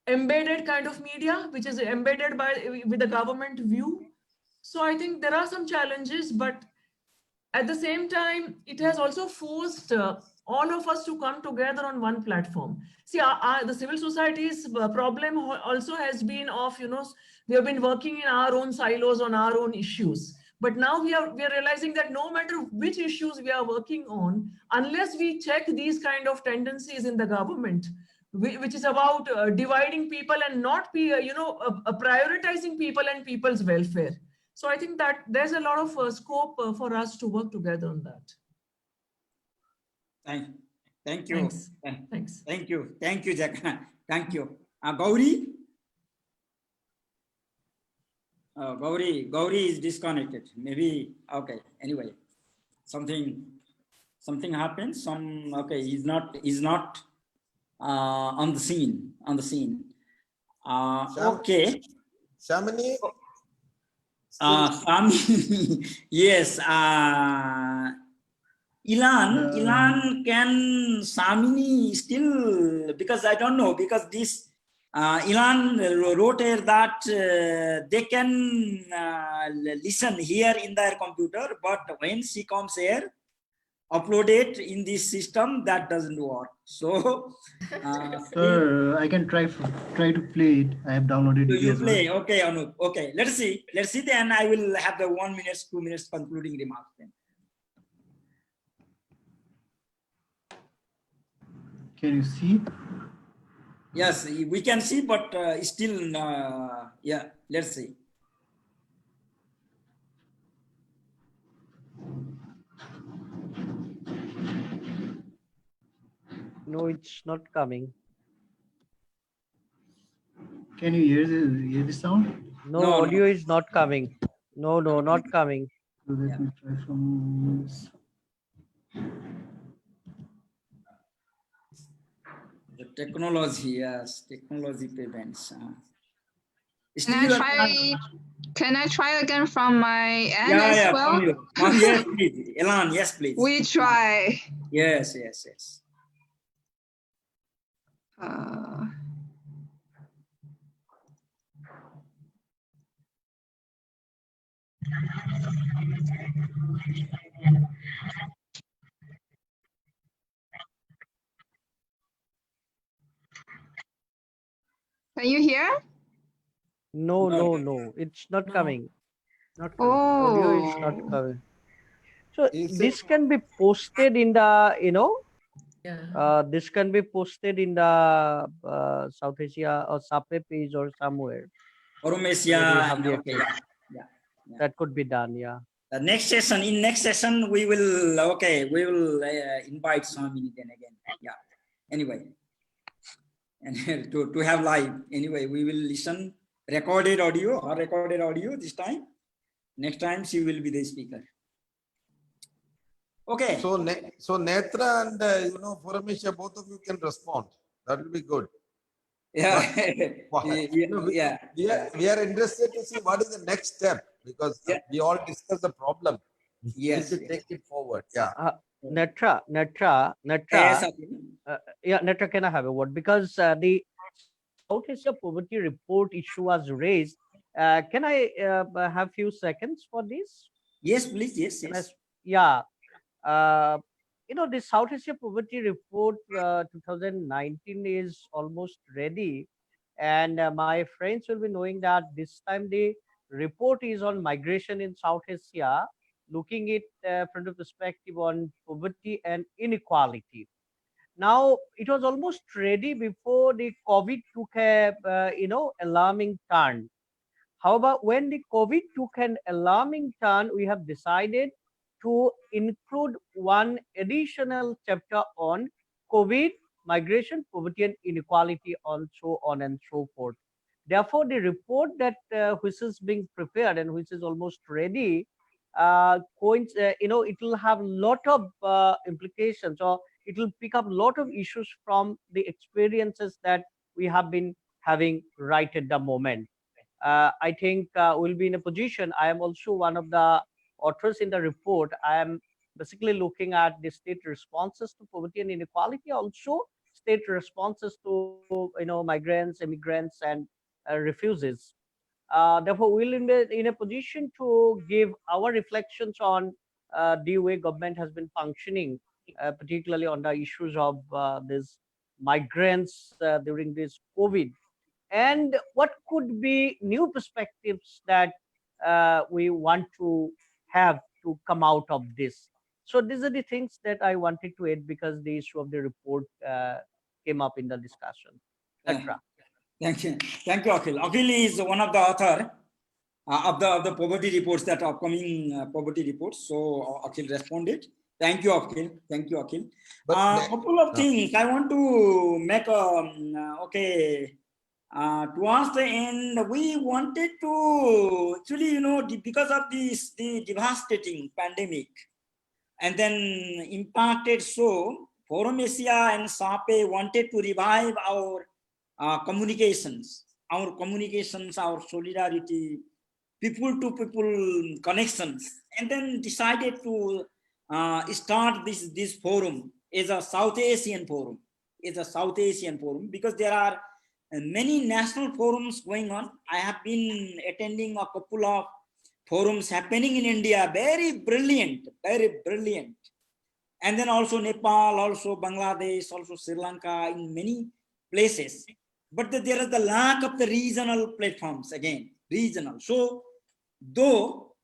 embedded kind of media, which is embedded with the government view? So I think there are some challenges, but at the same time, it has also forced all of us to come together on one platform. See, the civil society's problem also has been of, we have been working in our own silos on our own issues. But now we are realizing that no matter which issues we are working on, unless we check these kind of tendencies in the government, which is about dividing people and not prioritizing people and people's welfare. So I think that there's a lot of scope for us to work together on that. Thank you. Thanks. Thanks. Thank you. Thank you, Jack. Thank you. Gauri? Gauri is disconnected. Maybe, okay, anyway. Something happened. Okay, he's not on the scene. Okay. Shamini? Sami, yes. Ilan, can Samini still, because I don't know, because this Ilan wrote here that they can listen here in their computer, but when she comes here, upload it in this system, that doesn't work. So Sir, I can try to play it. I have downloaded it. You play, okay, Anup. Okay, let's see. Then I will have the 1 minute, 2 minutes concluding remarks then. Can you see? Yes, we can see, but still, yeah, let's see. No, it's not coming. Can you hear the sound? No, audio is not coming. No, not coming. So let me try from this. The technology, yes, technology prevents. Can I try again from my end as well? Yes, please. Elan, yes, please. We try. Yes. Can you hear? No, it's not coming. Oh. Audio is not coming. So this can be posted in the, this can be posted in the South Asia or SAAPE page or somewhere. Forum Where Asia. we have the Okay. access. Yeah. That could be done, yeah. The next session, in next session, we will, we will invite Swami then again. Yeah. Anyway, and to have live. Anyway, we will listen recorded audio this time. Next time she will be the speaker. Okay. So Netra and Forum Asia, both of you can respond. That will be good. Yeah. We are interested to see what is the next step, because we all discuss the problem. Yes. We need to take it forward. Yeah. Netra, Yes, yeah, Netra, can I have a word? Because the South Asia Poverty Report issue was raised. Can I have few seconds for this? Yes, please. Yes. Yeah. The South Asia Poverty Report 2019 is almost ready. And my friends will be knowing that this time the report is on migration in South Asia, looking at from the perspective on poverty and inequality. Now, it was almost ready before the COVID took a, alarming turn. However, when the COVID took an alarming turn, we have decided to include one additional chapter on COVID, migration, poverty, and inequality, on so on and so forth. Therefore, the report that which is being prepared and which is almost ready, it will have a lot of implications, or it will pick up a lot of issues from the experiences that we have been having right at the moment. I think we'll be in a position. I am also one of the authors in the report. I am basically looking at the state responses to poverty and inequality, also state responses to migrants, immigrants, and refugees. Therefore, we'll be in a position to give our reflections on the way government has been functioning, particularly on the issues of these migrants during this COVID, and what could be new perspectives that we want to have to come out of this. So these are the things that I wanted to add, because the issue of the report came up in the discussion. Netra. Thank you, Akhil. Akhil is one of the author of the poverty reports, that upcoming poverty reports. So Akhil responded. Thank you, Akhil. Couple of things I want to make. Towards the end, we wanted to actually, because of the devastating pandemic, and then impacted, so Forum Asia and SAAPE wanted to revive our communications, our solidarity, people to people connections, and then decided to start this forum as a South Asian forum, because there are many national forums going on. I have been attending a couple of forums happening in India, very brilliant. And then also Nepal, also Bangladesh, also Sri Lanka, in many places. But there is the lack of the regional platforms, again, regional. So though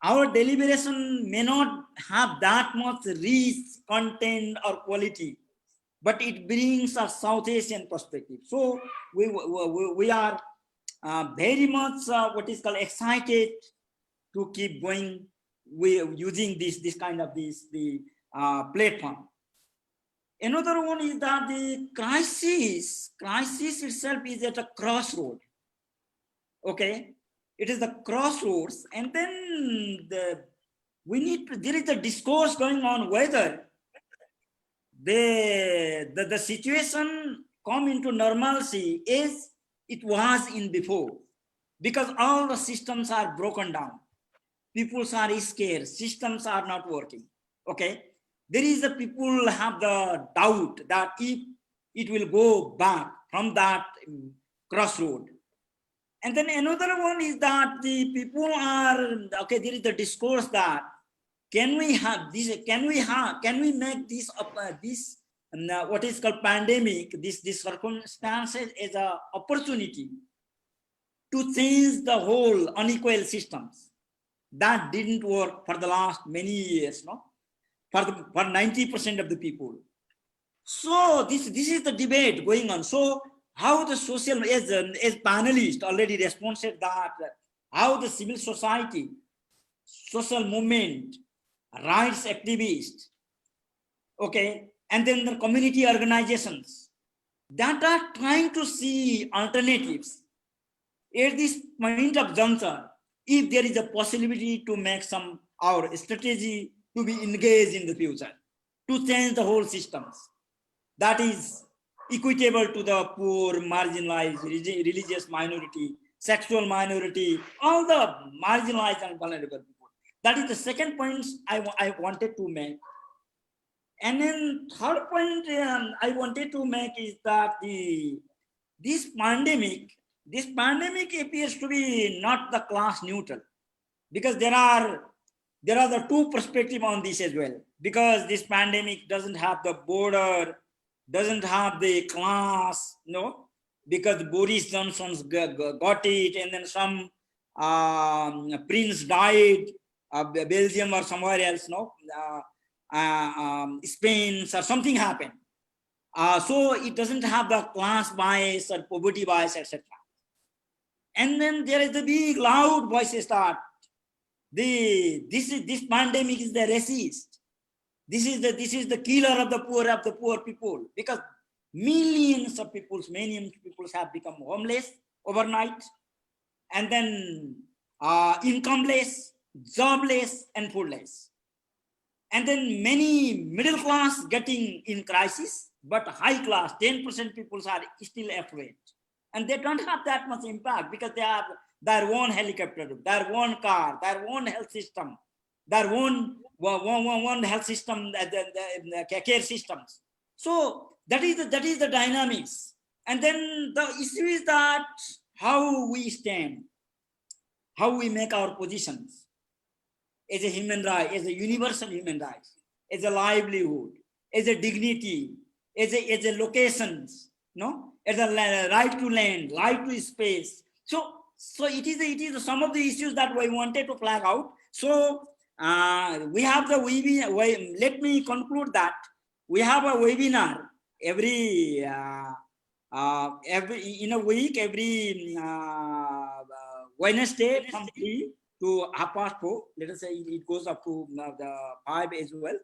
our deliberation may not have that much rich content or quality, but it brings a South Asian perspective. So we are very much excited to keep going. We using this kind of the platform. Another one is that the crisis itself is at a crossroad. Okay, it is the crossroads, and then there is a discourse going on whether the situation come into normalcy as it was in before, because all the systems are broken down. People are scared. Systems are not working. Okay, there is a people have the doubt that if it will go back from that crossroad. And then another one is that the people are there is the discourse that can we have this? Can we make this what is called pandemic, this circumstances as an opportunity to change the whole unequal systems? That didn't work for the last many years, no? For 90% of the people. So this is the debate going on. So how the social, as panelists already responded that, how the civil society, social movement, rights activists, okay, and then the community organizations that are trying to see alternatives at this point of juncture, if there is a possibility to make some our strategy to be engaged in the future, to change the whole systems that is equitable to the poor, marginalized, religious minority, sexual minority, all the marginalized and vulnerable people. That is the second point I wanted to make. And then third point I wanted to make is that this pandemic appears to be not the class neutral, because there are the two perspectives on this as well, because this pandemic doesn't have the border, doesn't have the class, no, because Boris Johnson's got it, and then some prince died, Belgium or somewhere else, no, Spain or something happened. So it doesn't have the class bias or poverty bias, etc. And then there is the big loud voices that this pandemic is the racist. This is the killer of the poor people, because millions of people have become homeless overnight, and then incomeless, jobless, and foodless. And then many middle class getting in crisis, but high class, 10% people are still affluent. And they don't have that much impact because they have their own helicopter, their own car, their own health system, their own health system, the care systems. So that is the dynamics. And then the issue is that how we stand, how we make our positions as a human right, as a universal human right, as a livelihood, as a dignity, as a locations, no, as a right to land, right to space. So it is some of the issues that we wanted to flag out. So we have the webinar. Let me conclude that we have a webinar every in a week, every Wednesday from 3 to 4:30. Let us say it goes up to the 5 as well.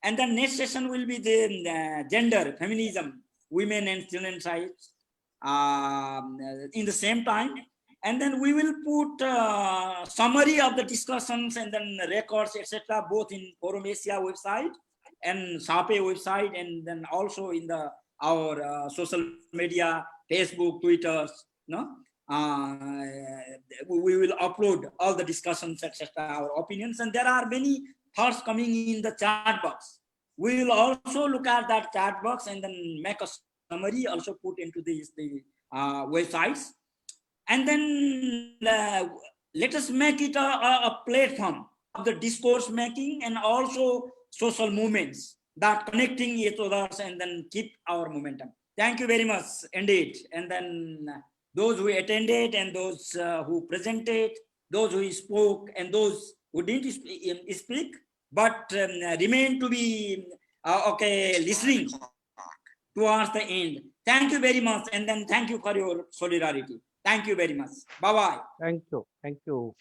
And the next session will be the gender, feminism, women and children's rights in the same time. And then we will put summary of the discussions and then records, etc., both in Forum Asia website and SAAPE website, and then also in our social media, Facebook, Twitter, no? We will upload all the discussions, etc., our opinions, and there are many thoughts coming in the chat box. We will also look at that chat box and then make a summary, also put into the websites, and then let us make it a platform of the discourse making and also social movements that connecting each other and then keep our momentum. Thank you very much indeed. And then those who attended and those who presented, those who spoke and those who didn't speak, but remain to be listening towards the end. Thank you very much, and then thank you for your solidarity. Thank you very much. Bye-bye. Thank you. Thank you.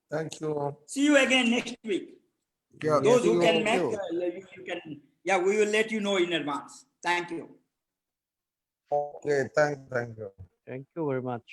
Thank you. See you again next week. Yeah, those who can you. make, you can. Yeah, we will let you know in advance. Thank you. Okay, thank you. Thank you very much.